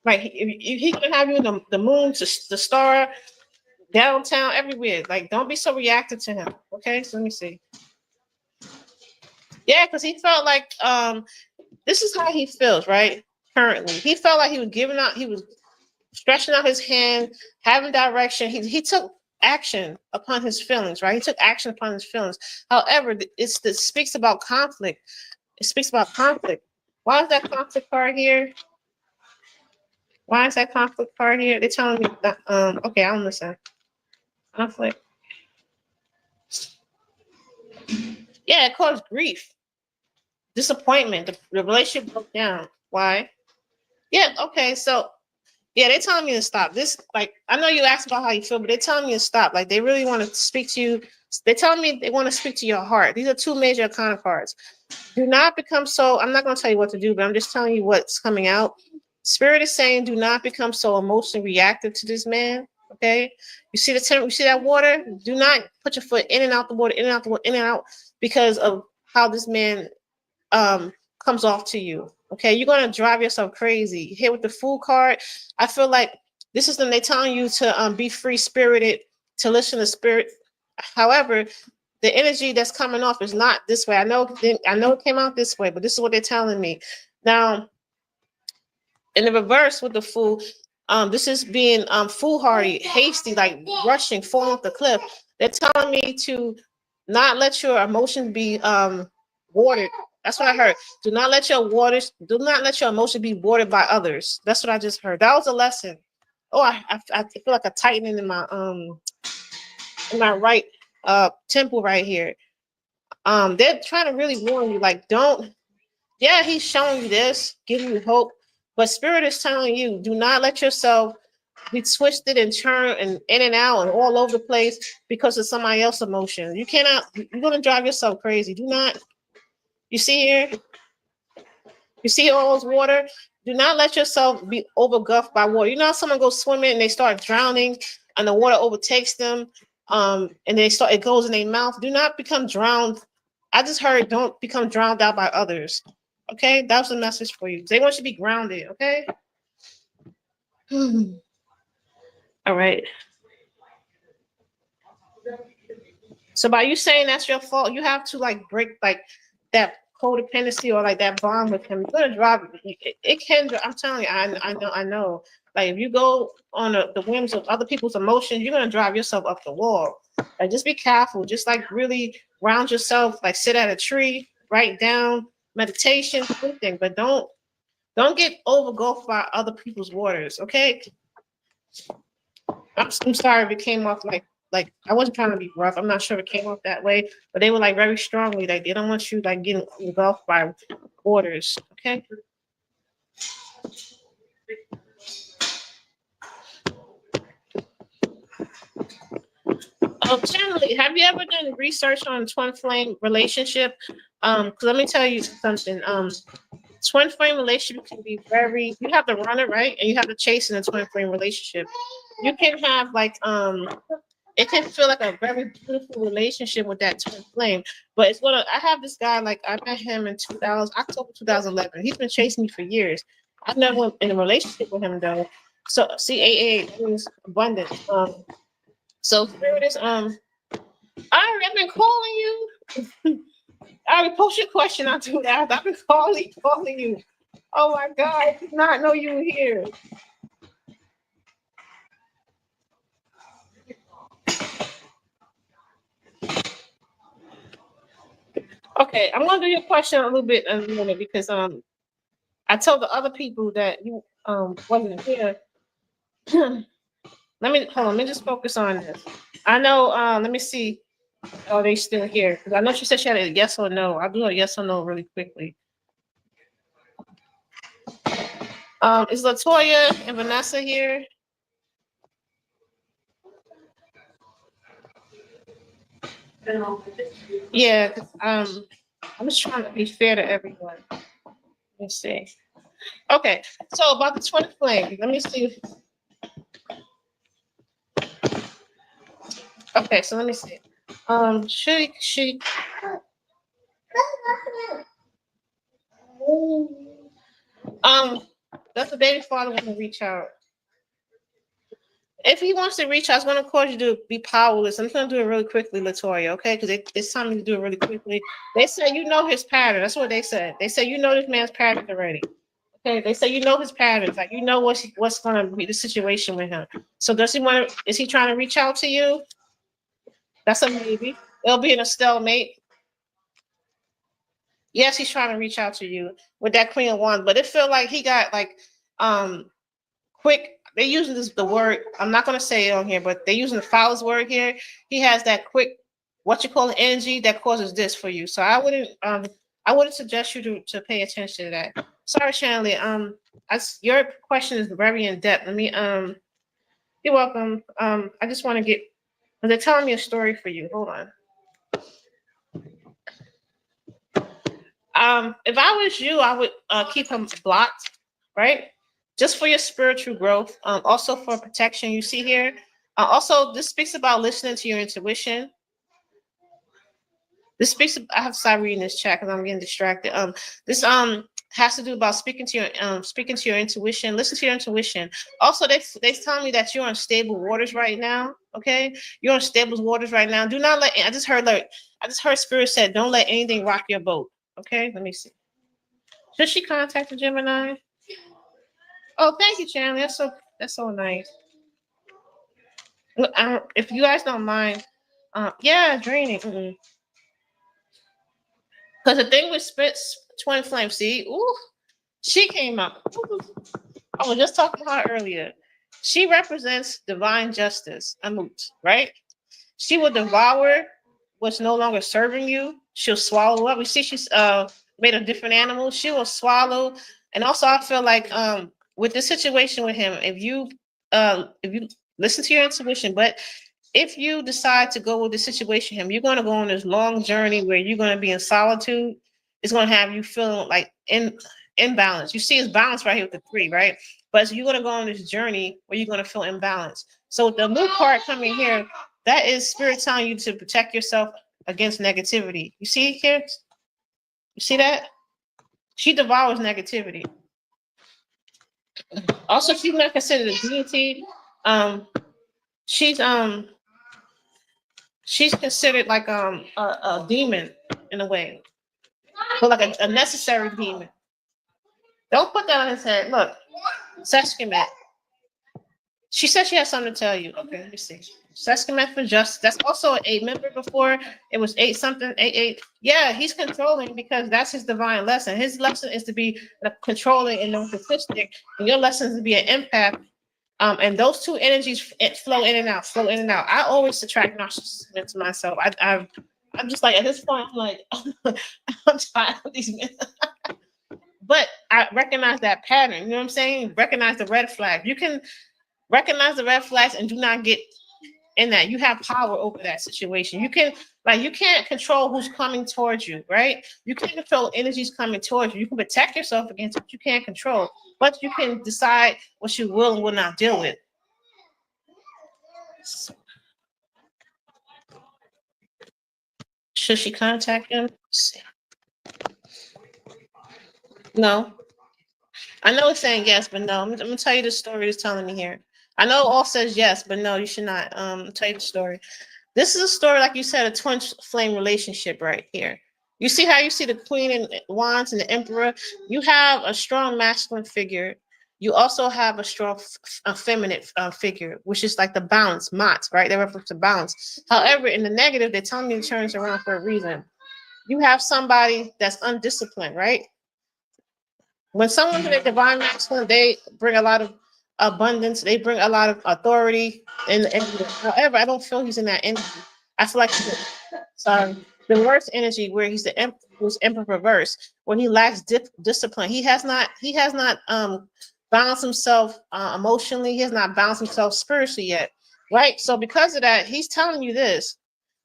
Like he can have you the moon to the star downtown everywhere. Like don't be so reactive to him. Okay, so let me see. Yeah, because he felt like this is how he feels, right? Currently. He felt like he was giving out, he was stretching out his hand, having direction. He took action upon his feelings, right? He took action upon his feelings. However, it speaks about conflict. It speaks about conflict. Why is that conflict card here? Why is that conflict card here? They're telling me that okay, I'm listening. Conflict. Yeah, it caused grief, disappointment. The relationship broke down. Why? Yeah, okay, so yeah, they're telling me to stop. This, like, I know you asked about how you feel, but they're telling me to stop. Like, they really want to speak to you. They're telling me they want to speak to your heart. These are two major arcana cards. Do not become so. I'm not going to tell you what to do, but I'm just telling you what's coming out. Spirit is saying, do not become so emotionally reactive to this man. Okay, you see the you see that water. Do not put your foot in and out the water, in and out the water, in and out, because of how this man comes off to you. Okay, you're gonna drive yourself crazy. Here with the Fool card, I feel like this is them. They telling you to be free spirited, to listen to spirit. However, the energy that's coming off is not this way. I know it came out this way, but this is what they're telling me. Now, in the reverse with the Fool, this is being foolhardy, hasty, like rushing, falling off the cliff. They're telling me to not let your emotions be watered. That's what I heard. Do not let your emotion be watered by others. That's what I just heard. That was a lesson. Oh, I feel like a tightening in my right temple right here. They're trying to really warn you, like, don't. Yeah, he's showing you this, giving you hope, but spirit is telling you, do not let yourself be twisted and turn and in and out and all over the place because of somebody else's emotion. You cannot. You're gonna drive yourself crazy. Do not. You see here. You see all this water. Do not let yourself be overguffed by water. You know how someone goes swimming and they start drowning, and the water overtakes them, and they start. It goes in their mouth. Do not become drowned. I just heard, don't become drowned out by others. Okay, that was the message for you. They want you to be grounded. Okay. All right. So by you saying that's your fault, you have to like break like that codependency or like that bond with him. You're gonna drive it can. I'm telling you, I know. Like if you go on the whims of other people's emotions, you're gonna drive yourself up the wall. Like just be careful. Just like really ground yourself. Like sit at a tree, write down meditation, everything. But don't get overgulfed by other people's waters. Okay. I'm sorry if it came off like I wasn't trying to be rough. I'm not sure if it came off that way, but they were like very strongly like they don't want you like getting engulfed by orders. Okay. Generally, have you ever done research on twin flame relationship? Because let me tell you something. Twin flame relationship can be very. You have to run it right, and you have to chase in a twin flame relationship. You can have like it can feel like a very beautiful relationship with that twin flame. But it's gonna. I have this guy like I met him in 2000 October 2011. He's been chasing me for years. I've never been in a relationship with him though. So CAA means abundance. So spirit is I've been calling you. I already post your question. I'll do that. I've been calling you. Oh my God, I did not know you were here. Okay, I'm gonna do your question a little bit in a minute because I told the other people that you wasn't here. Let me hold on. Let me just focus on this. I know. Let me see. Oh, they still here? Because I know she said she had a yes or no. I'll do a yes or no really quickly. Is Latoya and Vanessa here? Yeah. 'Cause, I'm just trying to be fair to everyone. Let me see. Okay. So about the twin flame. Let me see. Okay. So let me see. She. Um. That's the baby father want to reach out. If he wants to reach out, it's going to cause you to be powerless. I'm going to do it really quickly, Latoya, okay? Because it's time to do it really quickly. They said you know his pattern. That's what they said. They said you know this man's pattern already. Okay, they say you know his patterns. Like you know what's going to be the situation with him. So does he want to? Is he trying to reach out to you? That's a maybe. It'll be in a stalemate. Yes, he's trying to reach out to you with that Queen of Wands, but it feel like he got like quick. They're using this the word. I'm not gonna say it on here, but they're using the Fowler's word here. He has that quick, what you call energy that causes this for you. So I wouldn't suggest you to pay attention to that. Sorry, Shanley. Your question is very in depth. Let me you're welcome. I just want to get. They're telling me a story for you. Hold on. If I was you, I would keep him blocked, right? Just for your spiritual growth. Also for protection. You see here. Also, this speaks about listening to your intuition. This speaks. I have to start reading this chat because I'm getting distracted. This has to do about speaking to your intuition. Listen to your intuition. Also, they telling me that you're on stable waters right now. Okay, you're on stable waters right now. Do not let. I just heard Spirit said, don't let anything rock your boat. Okay, let me see. Should she contact the Gemini? Oh, thank you, Chandler. That's so nice. Look, if you guys don't mind, yeah, draining. Because the thing with Spitz twin flame, see, ooh, she came up. I was just talking about her earlier. She represents divine justice, Amut, right? She will devour what's no longer serving you. She'll swallow up. We see she's made of different animals. She will swallow. And also, I feel like with this situation with him, if you listen to your intuition, but if you decide to go with the situation with him, you're going to go on this long journey where you're going to be in solitude. It's going to have you feeling like imbalance. You see his balance right here with the 3, right? But you're going to go on this journey where you're going to feel imbalanced. So the moon card coming here, that is Spirit telling you to protect yourself against negativity. You see here? You see that? She devours negativity. Also, she's not considered a deity. She's considered like a demon in a way, but like a necessary demon. Don't put that on his head. Look, Seskemet. She said she has something to tell you. Okay, let me see. Seskemet for justice. That's also a member before. It was 8 something, 8. Yeah, he's controlling because that's his divine lesson. His lesson is to be controlling and narcissistic. And your lesson is to be an empath. And those two energies flow in and out, flow in and out. I always attract narcissism into myself. I'm just like, at this point, I'm like, I'm tired of these men. But I recognize that pattern. You know what I'm saying? Recognize the red flag. You can recognize the red flags and do not get in that. You have power over that situation. You can't control who's coming towards you, right? You can't control energies coming towards you. You can protect yourself against what you can't control, but you can decide what you will and will not deal with. Should she contact him? No. I know it's saying yes, but no. I'm gonna tell you the story it's telling me here. I know all says yes, but no, you should not. Tell you the story. This is a story, like you said, a twin flame relationship right here. You see how you see the Queen and Wands and the Emperor? You have a strong masculine figure. You also have a strong feminine figure, which is like the balance, Mats, right? They refer to balance. However, in the negative, they're telling you it turns around for a reason. You have somebody that's undisciplined, right? When someone's in a divine masculine, they bring a lot of abundance. They bring a lot of authority. And however, I don't feel he's in that energy. I feel like sorry, the reverse energy where he's the emperor reverse, when he lacks discipline. He has not balanced himself emotionally. He has not balanced himself spiritually yet, right? So because of that, he's telling you this.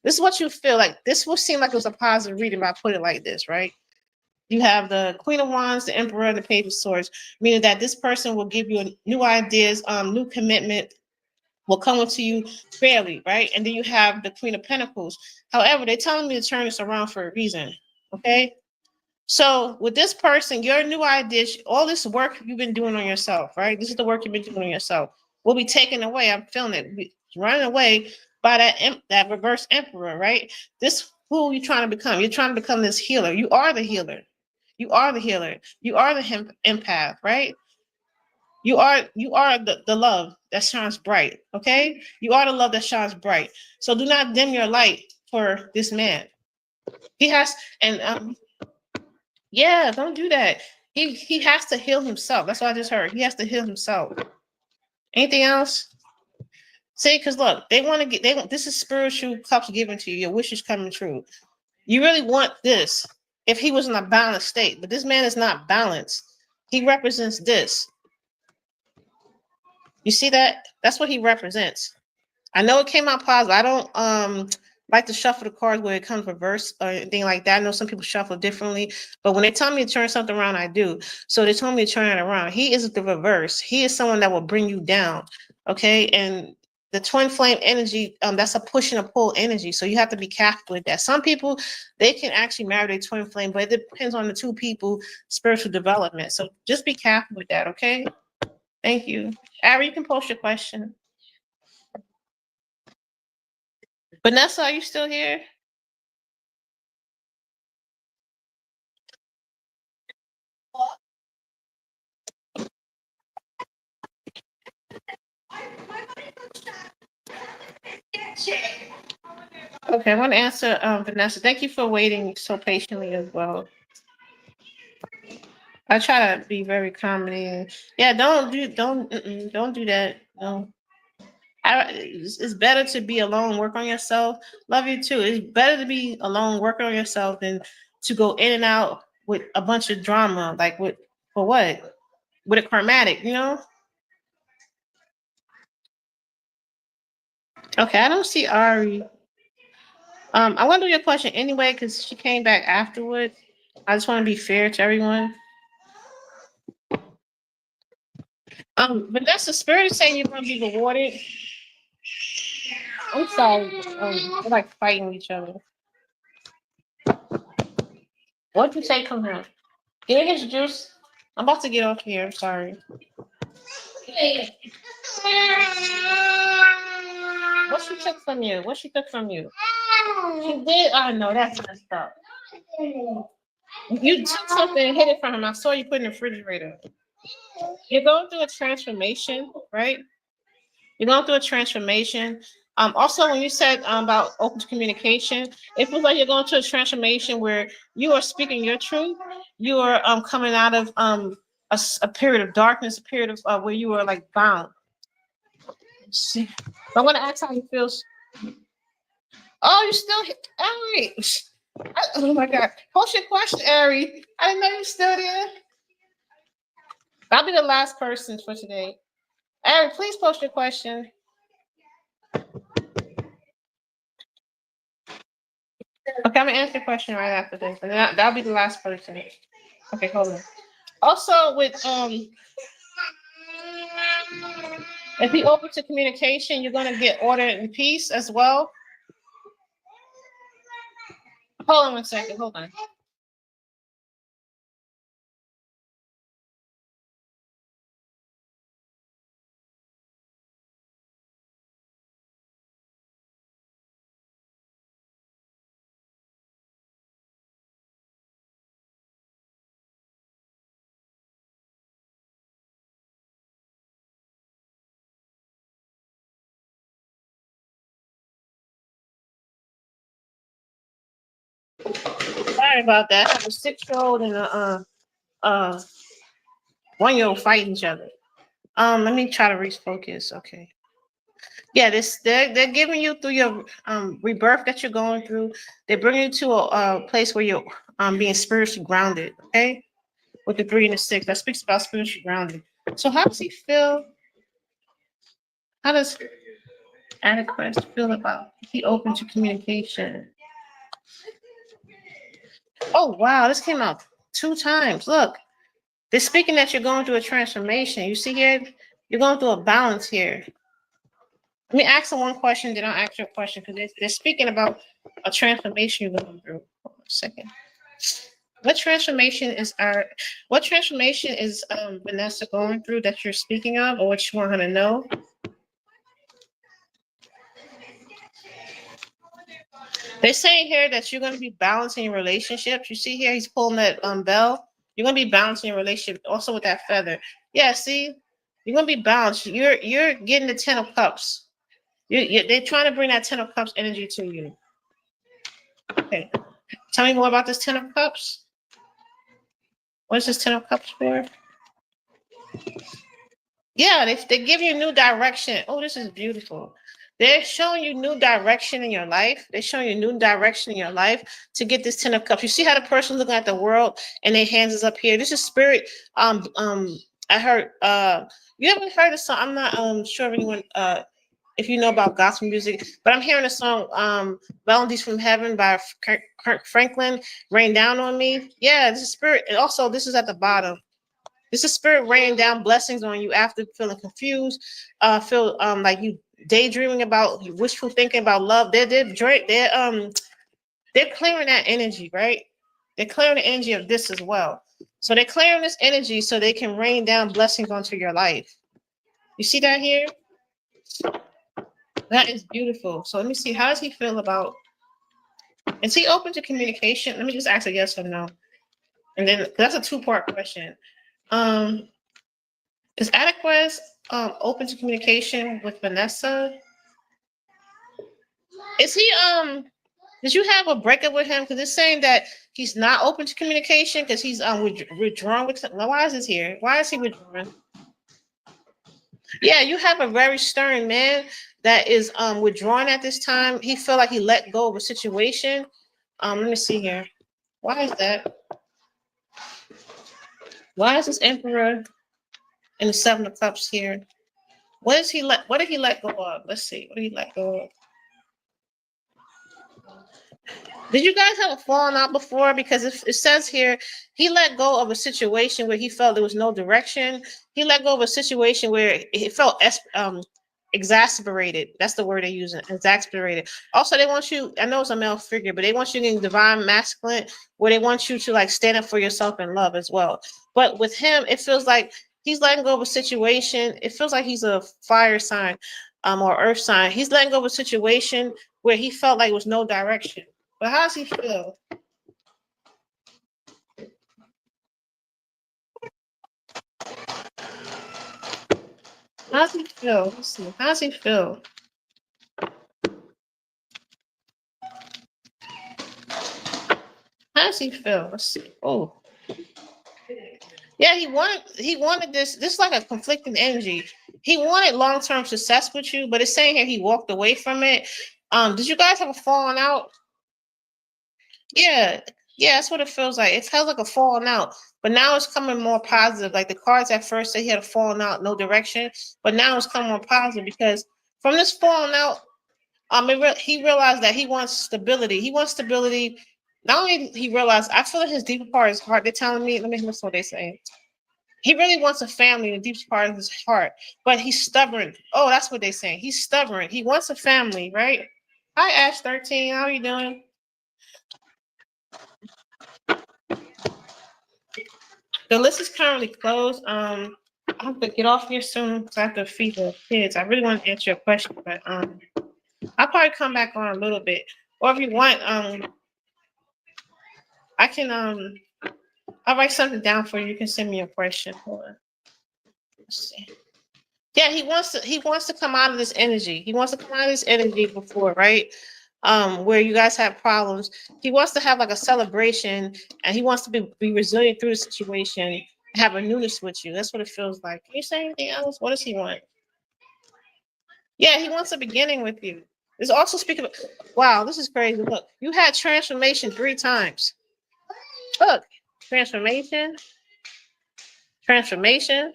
This is what you feel like. This will seem like it was a positive reading, but I put it like this, right? You have the Queen of Wands, the Emperor, and the Page of Swords, meaning that this person will give you new ideas, new commitment, will come to you fairly, right? And then you have the Queen of Pentacles. However, they're telling me to turn this around for a reason, okay? So with this person, your new ideas, all this work you've been doing on yourself, right? This is the work you've been doing on yourself. will be taken away. I'm feeling it. Be running away by that reverse emperor, right? This who you trying to become. You're trying to become this healer. You are the healer. You are the healer. You are the empath, right? You are the love that shines bright. Okay? You are the love that shines bright. So do not dim your light for this man. He has and yeah, don't do that. He has to heal himself. That's what I just heard. He has to heal himself. Anything else? See, because look, they want to get they want this is spiritual cups given to you, your wishes coming true. You really want this if he was in a balanced state, but this man is not balanced. He represents this. You see that? That's what he represents. I know it came out positive. I don't like to shuffle the cards where it comes reverse or anything like that. I know some people shuffle differently, but when they tell me to turn something around, I do. So they told me to turn it around. He is the reverse. He is someone that will bring you down. Okay. And the twin flame energy, that's a push and a pull energy. So you have to be careful with that. Some people, they can actually marry their twin flame, but it depends on the two people spiritual development. So just be careful with that. Okay. Thank you. Ari, you can post your question. Vanessa, are you still here? Okay, I want to answer Vanessa. Thank you for waiting so patiently as well. I try to be very accommodating. Yeah, don't do that. No, it's better to be alone, work on yourself. Love you too. It's better to be alone, work on yourself, than to go in and out with a bunch of drama. Like with for what? With a karmatic, you know? Okay, I don't see Ari. I want to do your question anyway because she came back afterwards. I just want to be fair to everyone. But that's the spirit saying you're going to be rewarded. I'm sorry. They're like fighting each other. What'd you take from him? Get his juice. I'm about to get off here. I'm sorry. What she took from you? What she took from you? She did. Oh no, that's messed up. You took something and hid it from him. I saw you put it in the refrigerator. You're going through a transformation, right? You're going through a transformation. Also, when you said about open communication, it feels like you're going through a transformation where you are speaking your truth. You are coming out of a period of darkness, a period of where you were like bound. See, I'm gonna ask how he feels. Oh, you still Ari? Oh my God! Post your question, Ari. I didn't know you still there. I'll be the last person for today. Ari, please post your question. Okay, I'm gonna answer your question right after this, and that'll be the last person. Okay, hold on. Also, with if you open to communication, you're gonna get order and peace as well. Hold on one second. Hold on. Sorry about that. I have a 6-year-old and a 1-year-old fighting each other. Let me try to refocus. Okay. Yeah, they're giving you through your rebirth that you're going through. They bring you to a place where you're being spiritually grounded. Okay, with the 3 and the 6, that speaks about spiritually grounded. So how does he feel? How does Antichrist feel about he open to communication? Oh wow, this came out 2 times. Look, they're speaking that you're going through a transformation. You see here, you're going through a balance here. Let me ask them one question, then I'll ask you a question because they're speaking about a transformation you're going through. Hold on a second. What transformation is Vanessa going through that you're speaking of, or what you want her to know? They're saying here that you're going to be balancing your relationships. You see here, he's pulling that bell. You're going to be balancing your relationship also with that feather. Yeah, see, you're going to be balanced. You're getting the 10 of Cups. They're trying to bring that 10 of Cups energy to you. Okay, tell me more about this 10 of Cups. What is this 10 of Cups for? Yeah, they give you new direction. Oh, this is beautiful. They're showing you new direction in your life. They're showing you new direction in your life to get this 10 of Cups. You see how the person's looking at the world and their hands is up here. This is spirit. I heard. You ever heard of song? I'm not sure if anyone if you know about gospel music, but I'm hearing a song, "Melodies from Heaven" by Kirk Franklin. Rain down on me. Yeah, this is spirit. And also, this is at the bottom. This is spirit raining down blessings on you after feeling confused, feel like you daydreaming about wishful thinking about love. They're clearing that energy, right? They're clearing the energy of this as well. So they're clearing this energy so they can rain down blessings onto your life. You see that here? That is beautiful. So let me see. How does he feel about? Is he open to communication? Let me just ask a yes or no, and then that's a two-part question. Um, Is Adequaz open to communication with Vanessa? Is he did you have a breakup with him? Because it's saying that he's not open to communication because he's withdrawn with. Why is this here? Why is he withdrawing? Yeah, you have a very stern man that is withdrawn at this time. He felt like he let go of a situation. Let me see here. Why is that? Why is this Emperor and the 7 of Cups here? What did he let go of? Let's see. What did he let go of? Did you guys have a falling out before? Because it says here he let go of a situation where he felt there was no direction. He let go of a situation where he felt exasperated. That's the word they're using, exasperated. Also, they want you, I know it's a male figure, but they want you in divine masculine, where they want you to like stand up for yourself in love as well. But with him, it feels like he's letting go of a situation. It feels like he's a fire sign or earth sign. He's letting go of a situation where he felt like there was no direction. But how does he feel? How does he feel? Let's see. How does he feel? How does he feel? Let's see. Oh, yeah. He wanted this. This is like a conflicting energy. He wanted long term success with you, but it's saying here he walked away from it. Did you guys have a falling out? Yeah, yeah. That's what it feels like. It feels like a falling out, but now it's coming more positive. Like the cards at first said he had a falling out, no direction, but now it's coming more positive because from this falling out, he realized that he wants stability. He wants stability. Not only he realized, I feel like his deeper part of his heart. They're telling me, let me listen to what they're saying. He really wants a family in the deepest part of his heart, but he's stubborn. Oh, that's what they're saying. He's stubborn. He wants a family, right? Hi, Ash 13. How are you doing? The list is currently closed. I have to get off here soon because I have to feed the kids. I really want to answer your question, but I'll probably come back on a little bit. Or if you want, I can I'll write something down for you. You can send me a question. Hold on. Let's see. Yeah, he wants to come out of this energy. He wants to come out of this energy before, right? Where you guys have problems. He wants to have like a celebration and he wants to be resilient through the situation, have a newness with you. That's what it feels like. Can you say anything else? What does he want? Yeah, he wants a beginning with you. There's also speaking of, wow, this is crazy. Look, you had transformation 3 times. Look, transformation, transformation,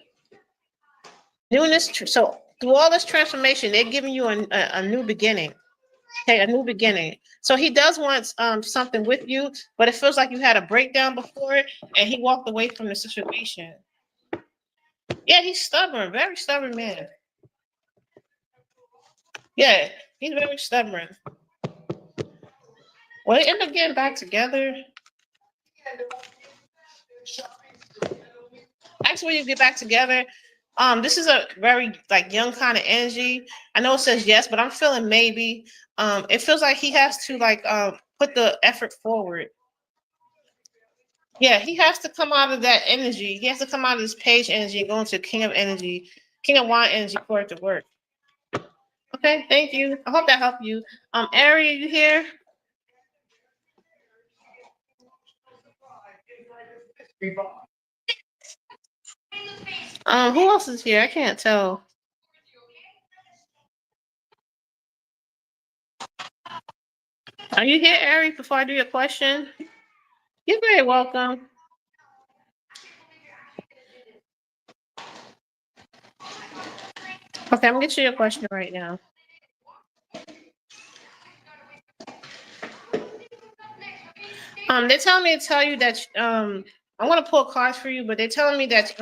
newness. So through all this transformation, they're giving you a new beginning. Okay, a new beginning. So he does want something with you, but it feels like you had a breakdown before and he walked away from the situation. Yeah, he's stubborn, very stubborn man. Yeah, he's very stubborn. Well, they end up getting back together. Actually, when you get back together, This is a very like young kind of energy. I know it says yes, but I'm feeling maybe. It feels like he has to like put the effort forward. Yeah, he has to come out of that energy. He has to come out of this page energy and go into king of energy, king of wine energy for it to work. Okay, thank you. I hope that helped you. Ari, you here? Who else is here? I can't tell. Are you here, Ari? Before I do your question, you're very welcome. Okay, I'm gonna get you your question right now. They're telling me to tell you that I'm gonna pull cards for you, but they're telling me that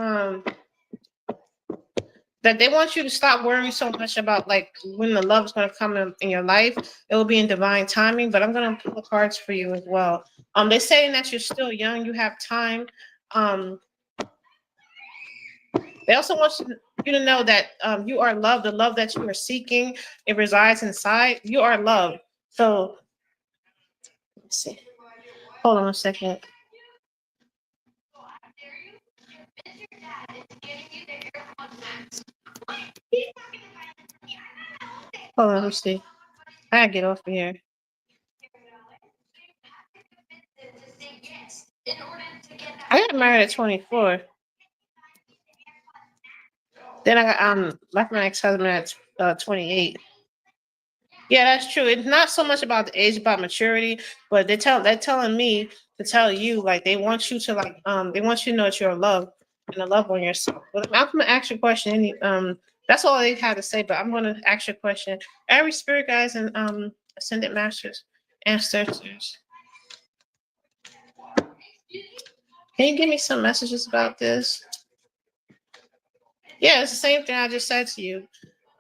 they want you to stop worrying so much about like when the love is gonna come in your life. It will be in divine timing, but I'm gonna pull cards for you as well. They're saying that you're still young, you have time. Um, they also want you to know that you are loved. The love that you are seeking, it resides inside. You are loved. So let's see. Hold on a second. Hold on, let's see. I gotta get off of here. I got married at 24. Then I got left my ex-husband at 28. Yeah, that's true. It's not so much about the age, about maturity, but they're telling me to tell you like they want you to like they want you to know that you're loved and to love on yourself. But I'm gonna ask you a question. That's all they had to say. But I'm gonna ask you a question. Every spirit guides and ascended masters, ancestors. Can you give me some messages about this? Yeah, it's the same thing I just said to you.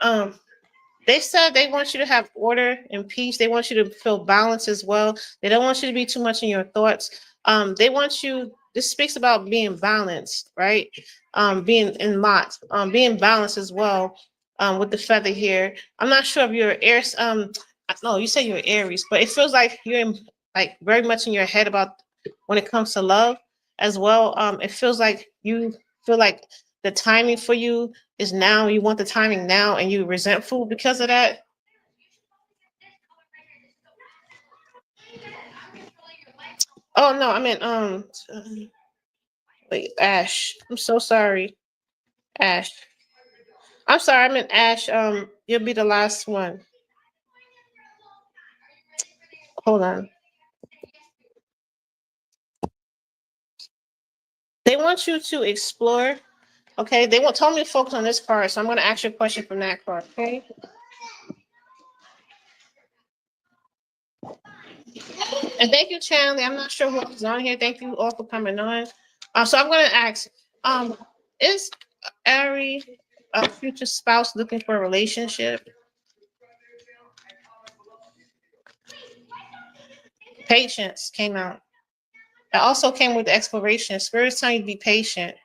Um, they said they want you to have order and peace. They want you to feel balance as well. They don't want you to be too much in your thoughts. They want you. This speaks about being balanced, right? Being in lot, being balanced as well. With the feather here, I'm not sure if you're Aries. No, you say you're Aries, but it feels like you're in, like very much in your head about when it comes to love as well. It feels like you feel like the timing for you is now. You want the timing now, and you resentful because of that. Oh no, I mean wait, Ash. I'm so sorry, Ash. I'm sorry, I meant Ash. You'll be the last one. Hold on. They want you to explore. Okay, they want told me to focus on this card, so I'm going to ask you a question from that card. Okay, and thank you, Chanley. I'm not sure who's on here. Thank you all for coming on. So I'm going to ask, is Ari a future spouse looking for a relationship? Patience came out. It also came with the exploration. Spirit's telling you to be patient.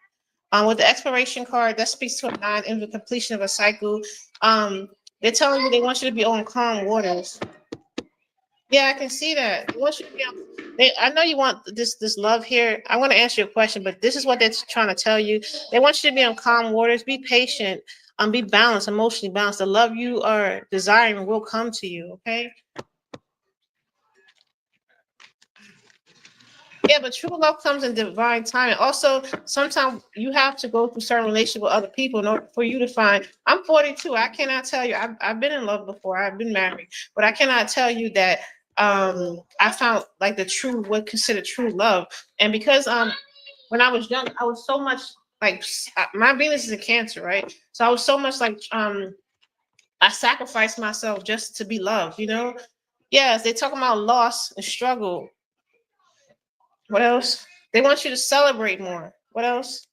With the exploration card, that speaks to a nine in the completion of a cycle. They're telling you they want you to be on calm waters. Yeah, I can see that. They want you to be on, I know you want this love here. I want to answer your question, but this is what they're trying to tell you. They want you to be on calm waters. Be patient. Be balanced, emotionally balanced. The love you are desiring will come to you. Okay. Yeah, but true love comes in divine time. And also, sometimes you have to go through certain relationship with other people in order for you to find. I'm 42. I cannot tell you. I've been in love before. I've been married, but I cannot tell you that I found like the true what considered true love. And because when I was young, I was so much like my Venus is a Cancer, right? So I was so much like I sacrificed myself just to be loved. You know? Yes, they talk about loss and struggle. What else? They want you to celebrate more. What else?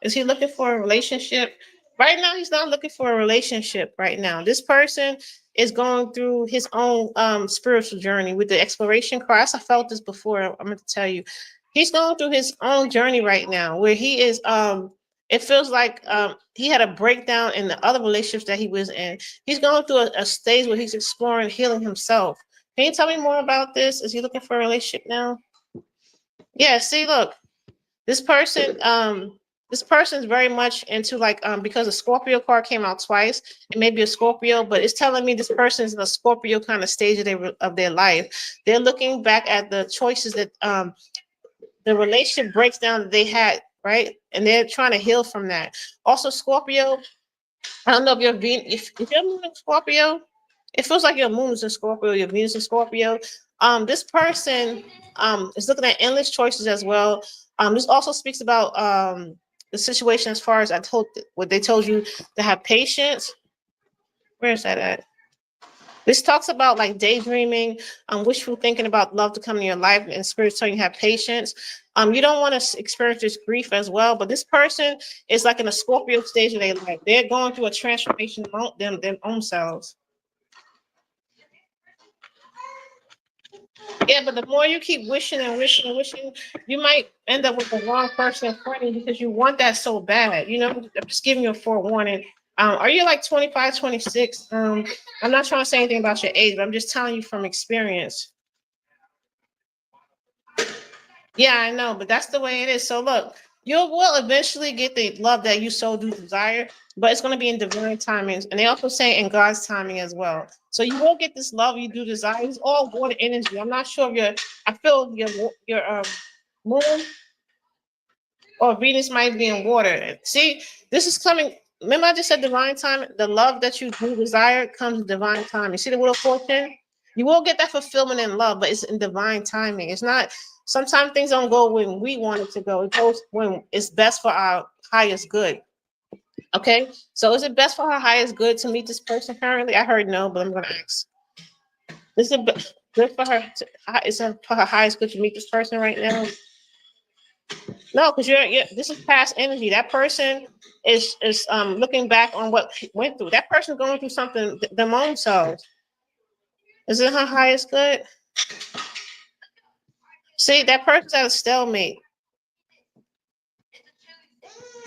Is he looking for a relationship? Right now, he's not looking for a relationship right now. This person is going through his own spiritual journey with the exploration class. I felt this before. I'm going to tell you. He's going through his own journey right now where he is It feels like he had a breakdown in the other relationships that he was in. He's going through a stage where he's exploring healing himself. Can you tell me more about this? Is he looking for a relationship now? Yeah, see, look, this person, this person's very much into like because the Scorpio card came out twice, it may be a Scorpio, but it's telling me this person's in a Scorpio kind of stage of their life. They're looking back at the choices that the relationship breaks down that they had, right? And they're trying to heal from that. Also, Scorpio, I don't know if if your moon in Scorpio, it feels like your moon is in Scorpio, your Venus in Scorpio. This person is looking at endless choices as well. This also speaks about the situation as far as I told what they told you to have patience. Where is that at? This talks about like daydreaming, wishful thinking about love to come in your life, and spirit telling you have patience. You don't want to experience this grief as well, but this person is like in a Scorpio stage of their life. They're going through a transformation among them own selves. Yeah, but the more you keep wishing and wishing and wishing, you might end up with the wrong person in front of you because you want that so bad. You know, I'm just giving you a forewarning. Are you like 25, 26? I'm not trying to say anything about your age, but I'm just telling you from experience. Yeah, I know, but that's the way it is. So look, you will eventually get the love that you so do desire, but it's going to be in divine timings. And they also say in God's timing as well. So you will get this love you do desire. It's all water energy. I'm not sure if I feel your moon or Venus might be in water. See, this is coming. Remember, I just said divine time. The love that you do desire comes in divine time. You see the Wheel of Fortune? You will get that fulfillment in love, but it's in divine timing. It's not. Sometimes things don't go when we want it to go. It goes when it's best for our highest good. Okay, so is it best for our highest good to meet this person currently? I heard no, but I'm gonna ask. Is it good for her? Is it for her highest good to meet this person right now? No, because you're this is past energy. That person is looking back on what she went through. That person going through something their own selves. Is it her highest good? See, that person's at a stalemate.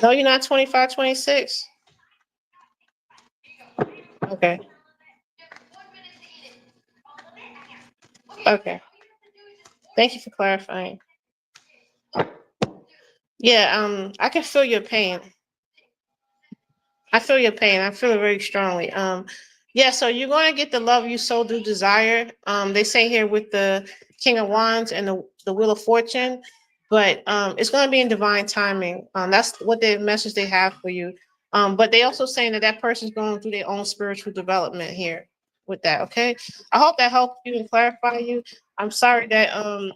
No, you're not 25, 26. Okay. Okay. Thank you for clarifying. Yeah, I can feel your pain. I feel your pain. I feel it very strongly. Yeah, so you're going to get the love you so do desire. They say here with the King of Wands and the Wheel of Fortune, but it's going to be in divine timing. That's what the message they have for you. But they also saying that that person's going through their own spiritual development here with that. Okay, I hope that helped you and clarify you. I'm sorry that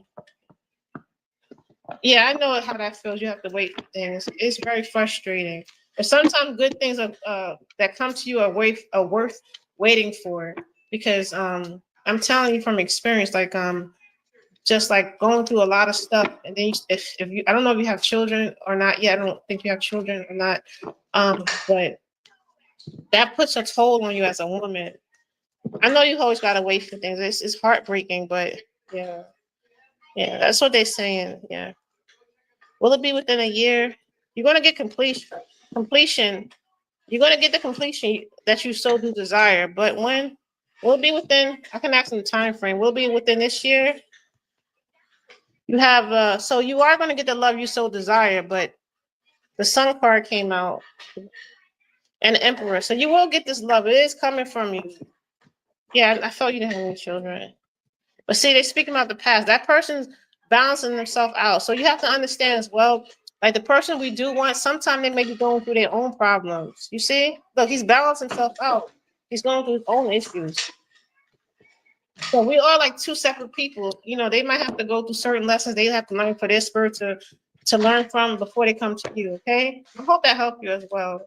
yeah, I know how that feels. You have to wait for things. It's very frustrating. But sometimes good things are, that come to you are worth waiting for because I'm telling you from experience, like just like going through a lot of stuff, and then if you I don't know if you have children or not yet. I don't think you have children or not, but that puts a toll on you as a woman. I know you always gotta wait for things. It's heartbreaking, but yeah, yeah, that's what they're saying. Yeah. Will it be within a year? You're gonna get completion. Completion. You're gonna get the completion that you so do desire. But when? Will it be within? I can ask them the time frame. Will it be within this year? You have so you are gonna get the love you so desire, but the Sun card came out and the Emperor. So you will get this love. It is coming from you. Yeah, I felt you didn't have any children. But see, they're speaking about the past. That person's balancing themselves out. So you have to understand as well, like the person we do want, sometimes they may be going through their own problems. You see? Look, he's balancing himself out. He's going through his own issues. So we are like two separate people. You know, they might have to go through certain lessons they have to learn for their spirit to learn from before they come to you. Okay. I hope that helped you as well.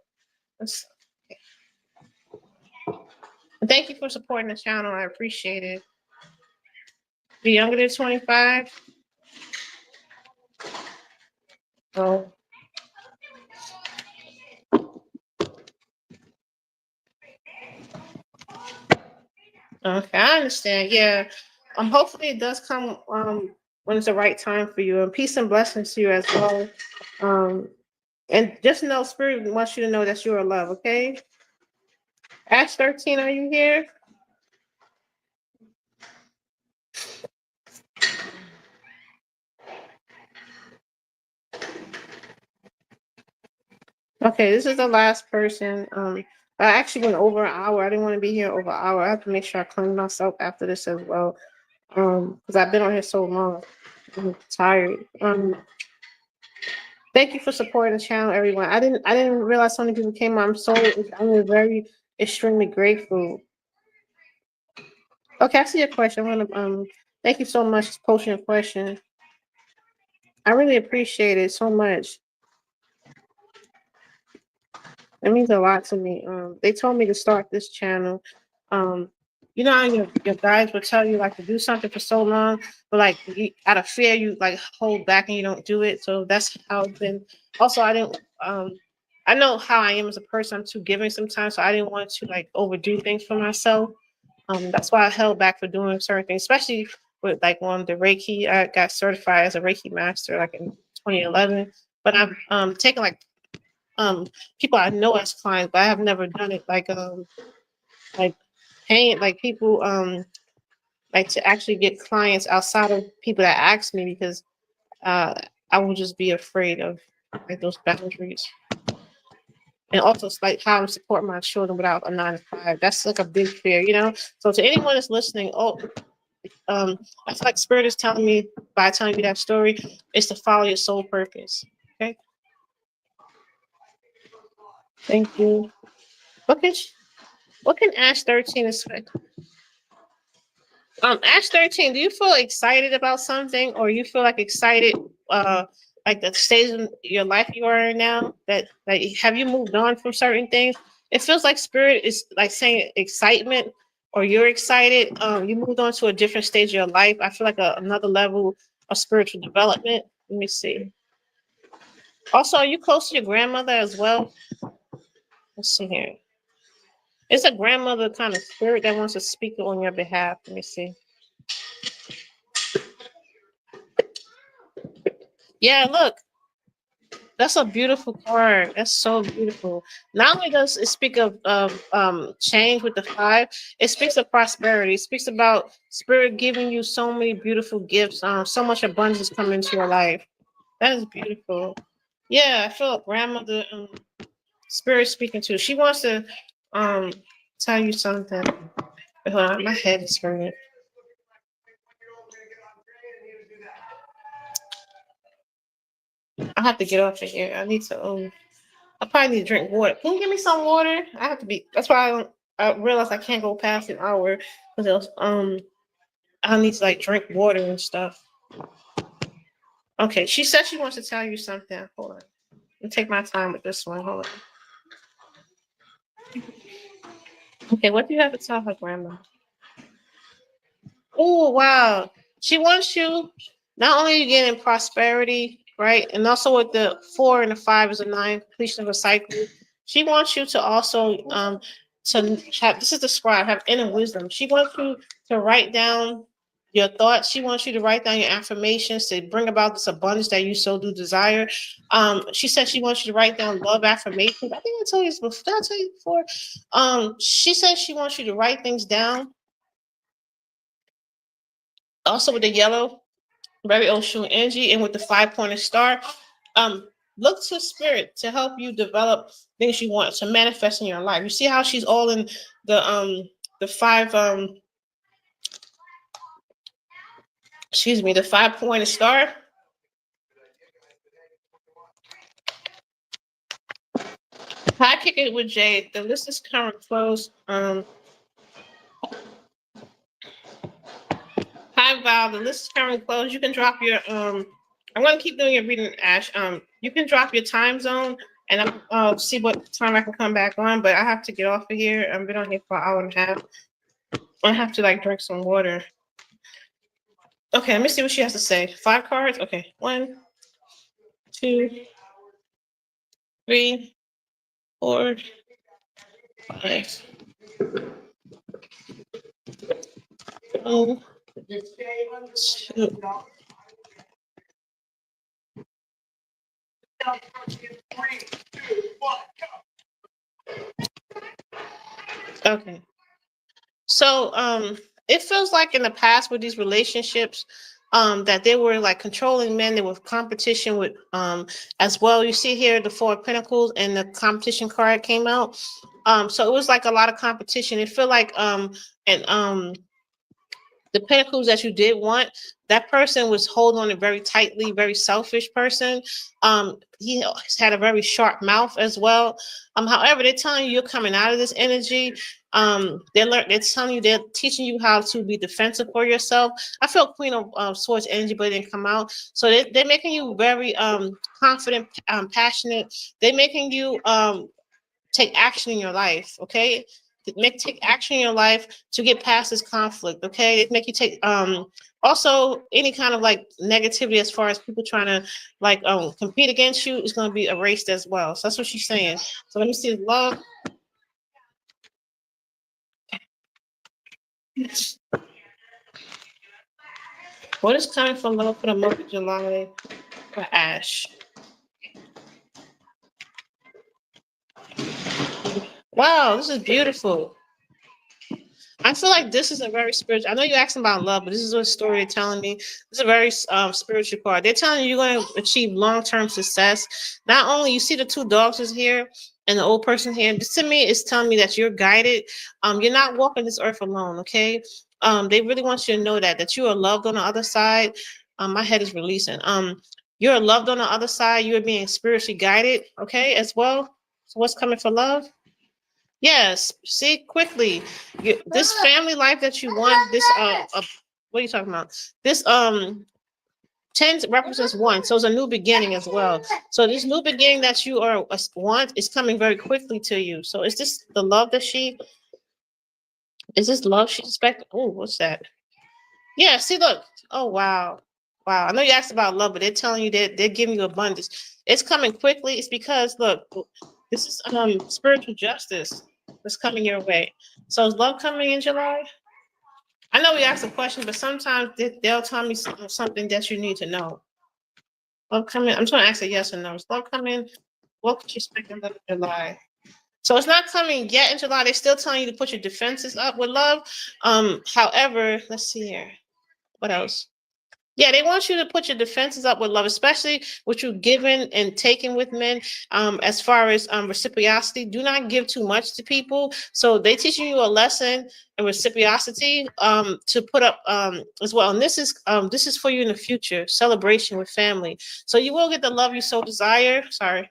And thank you for supporting the channel. I appreciate it. Be younger than 25. Oh. Okay, I understand. Yeah. Hopefully it does come when it's the right time for you. And peace and blessings to you as well. Um And just know Spirit wants you to know that you're love, okay? Ash 13, are you here? Okay, this is the last person. I actually went over an hour. I didn't want to be here over an hour. I have to make sure I clean myself after this as well. Because I've been on here so long. I'm tired. Thank you for supporting the channel, everyone. I didn't realize so many people came on. I'm very extremely grateful. Okay, I see your question. I'm gonna thank you so much for posting your question. I really appreciate it so much. It means a lot to me. They told me to start this channel. You know how your guys would tell you like to do something for so long, but like out of fear, you like hold back and you don't do it. So that's how it's been. Also, I didn't. I know how I am as a person. I'm too giving sometimes, so I didn't want to like overdo things for myself. That's why I held back for doing certain things, especially with like one the Reiki. I got certified as a Reiki master like in 2011, but I've taken um people I know as clients, but I have never done it like paying like people like to actually get clients outside of people that ask me because uh I will just be afraid of like those boundaries. And also it's like how I'm supporting my children without a 9 to 5. That's like a big fear, you know. So to anyone that's listening, that's like spirit is telling me by telling me that story is to follow your soul purpose. Okay. Thank you. What can what can Ash 13 expect? Ash 13, do you feel excited about something or you feel like excited like the stage in your life you are in now? That like have you moved on from certain things? It feels like spirit is like saying excitement or you're excited. You moved on to a different stage of your life. I feel like another level of spiritual development. Let me see. Also, are you close to your grandmother as well? Let's see here. It's a grandmother kind of spirit that wants to speak on your behalf. Let me see. Yeah, look, that's a beautiful card. That's so beautiful. Not only does it speak of change with the 5, it speaks of prosperity. It speaks about spirit giving you so many beautiful gifts. So much abundance coming into your life. That is beautiful. Yeah, I feel a grandmother spirit speaking to. She wants to um tell you something. Hold on, my head is hurting. I have to get off of here. I need to I probably need to drink water. Can you give me some water? I have to be. That's why I realized I can't go past an hour because else I need to like drink water and stuff. Okay, she said she wants to tell you something. Hold on. Let me take my time with this one. Hold on. Okay, what do you have to tell her, Grandma? Oh wow, she wants you. Not only you getting prosperity, right, and also with the 4 and the 5 is a 9 completion of a cycle. She wants you to also to have this is the scribe have inner wisdom. She wants you to write down your thoughts. She wants you to write down your affirmations to bring about this abundance that you so do desire. She said she wants you to write down love affirmations. I think I told you this before. Did I tell you before? She said she wants you to write things down. Also with the yellow, very ocean energy, and with the 5-pointed star, um, look to spirit to help you develop things you want to manifest in your life. You see how she's all in the 5 excuse me, the 5-pointed star. Hi, kick it with Jade. The list is current closed. Hi Val, the list is currently closed. You can drop your I'm gonna keep doing your reading, Ash. You can drop your time zone and I'll see what time I can come back on, but I have to get off of here. I've been on here for an hour and a half. I have to like drink some water. Okay, let me see what she has to say. 5 cards. Okay. 1, 2, 3, 4, 5. Oh, 2. Okay. So it feels like in the past with these relationships, that they were like controlling men, there was competition with as well. You see here the Four of Pentacles and the competition card came out. So it was like a lot of competition. It felt like and the pentacles that you did want, that person was holding on it very tightly, very selfish person. He had a very sharp mouth as well. However, they're telling you you're coming out of this energy. They're telling you, they're teaching you how to be defensive for yourself. I felt Queen of Swords energy, but it didn't come out. So they're making you very confident, passionate. They're making you take action in your life, okay? Take action in your life to get past this conflict, okay? It make you take also any kind of like negativity as far as people trying to like compete against you is going to be erased as well. So that's what she's saying. So let me see love. What is coming from love for the month of July for Ash? Wow, this is beautiful. I feel like this is a very spiritual. I know you're asking about love, but this is what story they're telling me. This is a very spiritual card. They're telling you you're going to achieve long-term success. Not only you see the two dogs is here and the old person here. This to me is telling me that you're guided. You're not walking this earth alone. Okay. They really want you to know that you are loved on the other side. My head is releasing. You're loved on the other side. You're being spiritually guided. Okay, as well. So what's coming for love? Yes, see quickly. This family life that you want, this what are you talking about? This 10 represents one, so it's a new beginning as well. So this new beginning that you are want is coming very quickly to you. So is this the love that is this love she expected? Oh, what's that? Yeah, see, look. Oh wow. Wow. I know you asked about love, but they're telling you that they're giving you abundance. It's coming quickly. It's because look, this is spiritual justice that's coming your way. So is love coming in July? I know we asked a question, but sometimes they'll tell me something that you need to know. Love coming. I'm trying to ask a yes or no. Is love coming? What could you expect in July? So it's not coming yet in July. They're still telling you to put your defenses up with love. However, let's see here. What else? Yeah, they want you to put your defenses up with love, especially what you're giving and taking with men. As far as reciprocity, do not give too much to people. So they teaching you a lesson in reciprocity to put up as well. And this is for you in the future, celebration with family. So you will get the love you so desire. Sorry,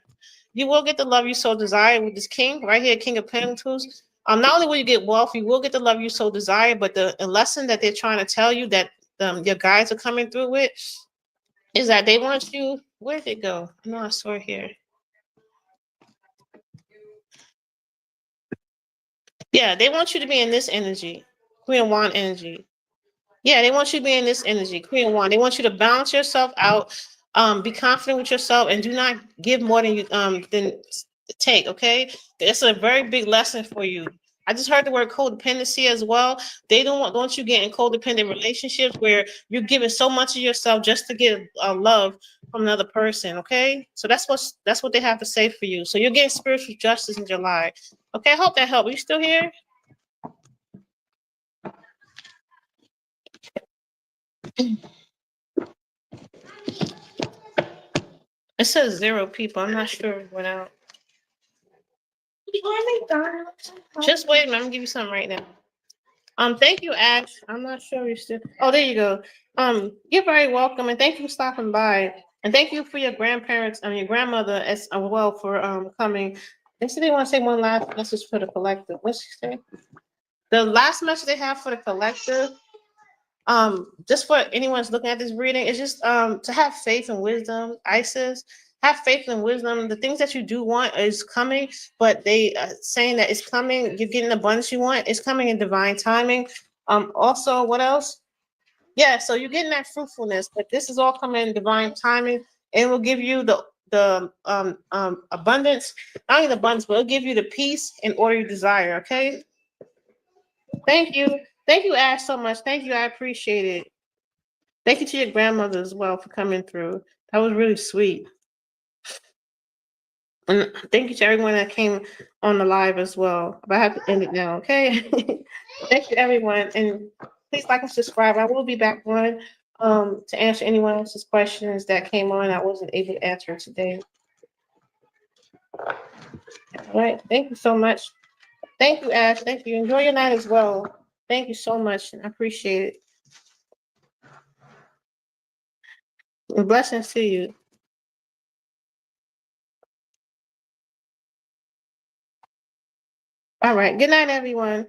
you will get the love you so desire with this king right here, King of Pentacles. Not only will you get wealth, you will get the love you so desire, but the lesson that they're trying to tell you that your guides are coming through with is that they want you. Where did it go? No, I saw it here. Yeah, they want you to be in this energy, Queen of Wand energy. Yeah, they want you to be in this energy, Queen of Wand. They want you to balance yourself out, be confident with yourself, and do not give more than you than take. Okay, it's a very big lesson for you. I just heard the word codependency as well. They don't want you get in codependent relationships where you're giving so much of yourself just to get love from another person. Okay, so that's what they have to say for you. So you're getting spiritual justice in July. Okay, I hope that helped. Are you still here? It says 0 people. I'm not sure it went out. Just wait a minute. I'm gonna give you something right now. Thank you, Ash. I'm not sure you're still. Oh, there you go. You're very welcome, and thank you for stopping by, and thank you for your grandparents and your grandmother as well for coming. They said they want to say one last message for the collective. What's she say? The last message they have for the collective, just for anyone's looking at this reading, is just to have faith and wisdom. Isis, have faith and wisdom. The things that you do want is coming, but they saying that it's coming. You're getting the abundance you want. It's coming in divine timing. Also, what else? Yeah, so you're getting that fruitfulness, but this is all coming in divine timing, and it will give you the abundance, not only the abundance, but it'll give you the peace and order you desire. Okay. Thank you. Thank you, Ash, so much. Thank you. I appreciate it. Thank you to your grandmother as well for coming through. That was really sweet. And thank you to everyone that came on the live as well. But I have to end it now, okay? Thank you, everyone. And please like and subscribe. I will be back on to answer anyone else's questions that came on I wasn't able to answer today. All right. Thank you so much. Thank you, Ash. Thank you. Enjoy your night as well. Thank you so much. I appreciate it. And blessings to you. All right. Good night, everyone.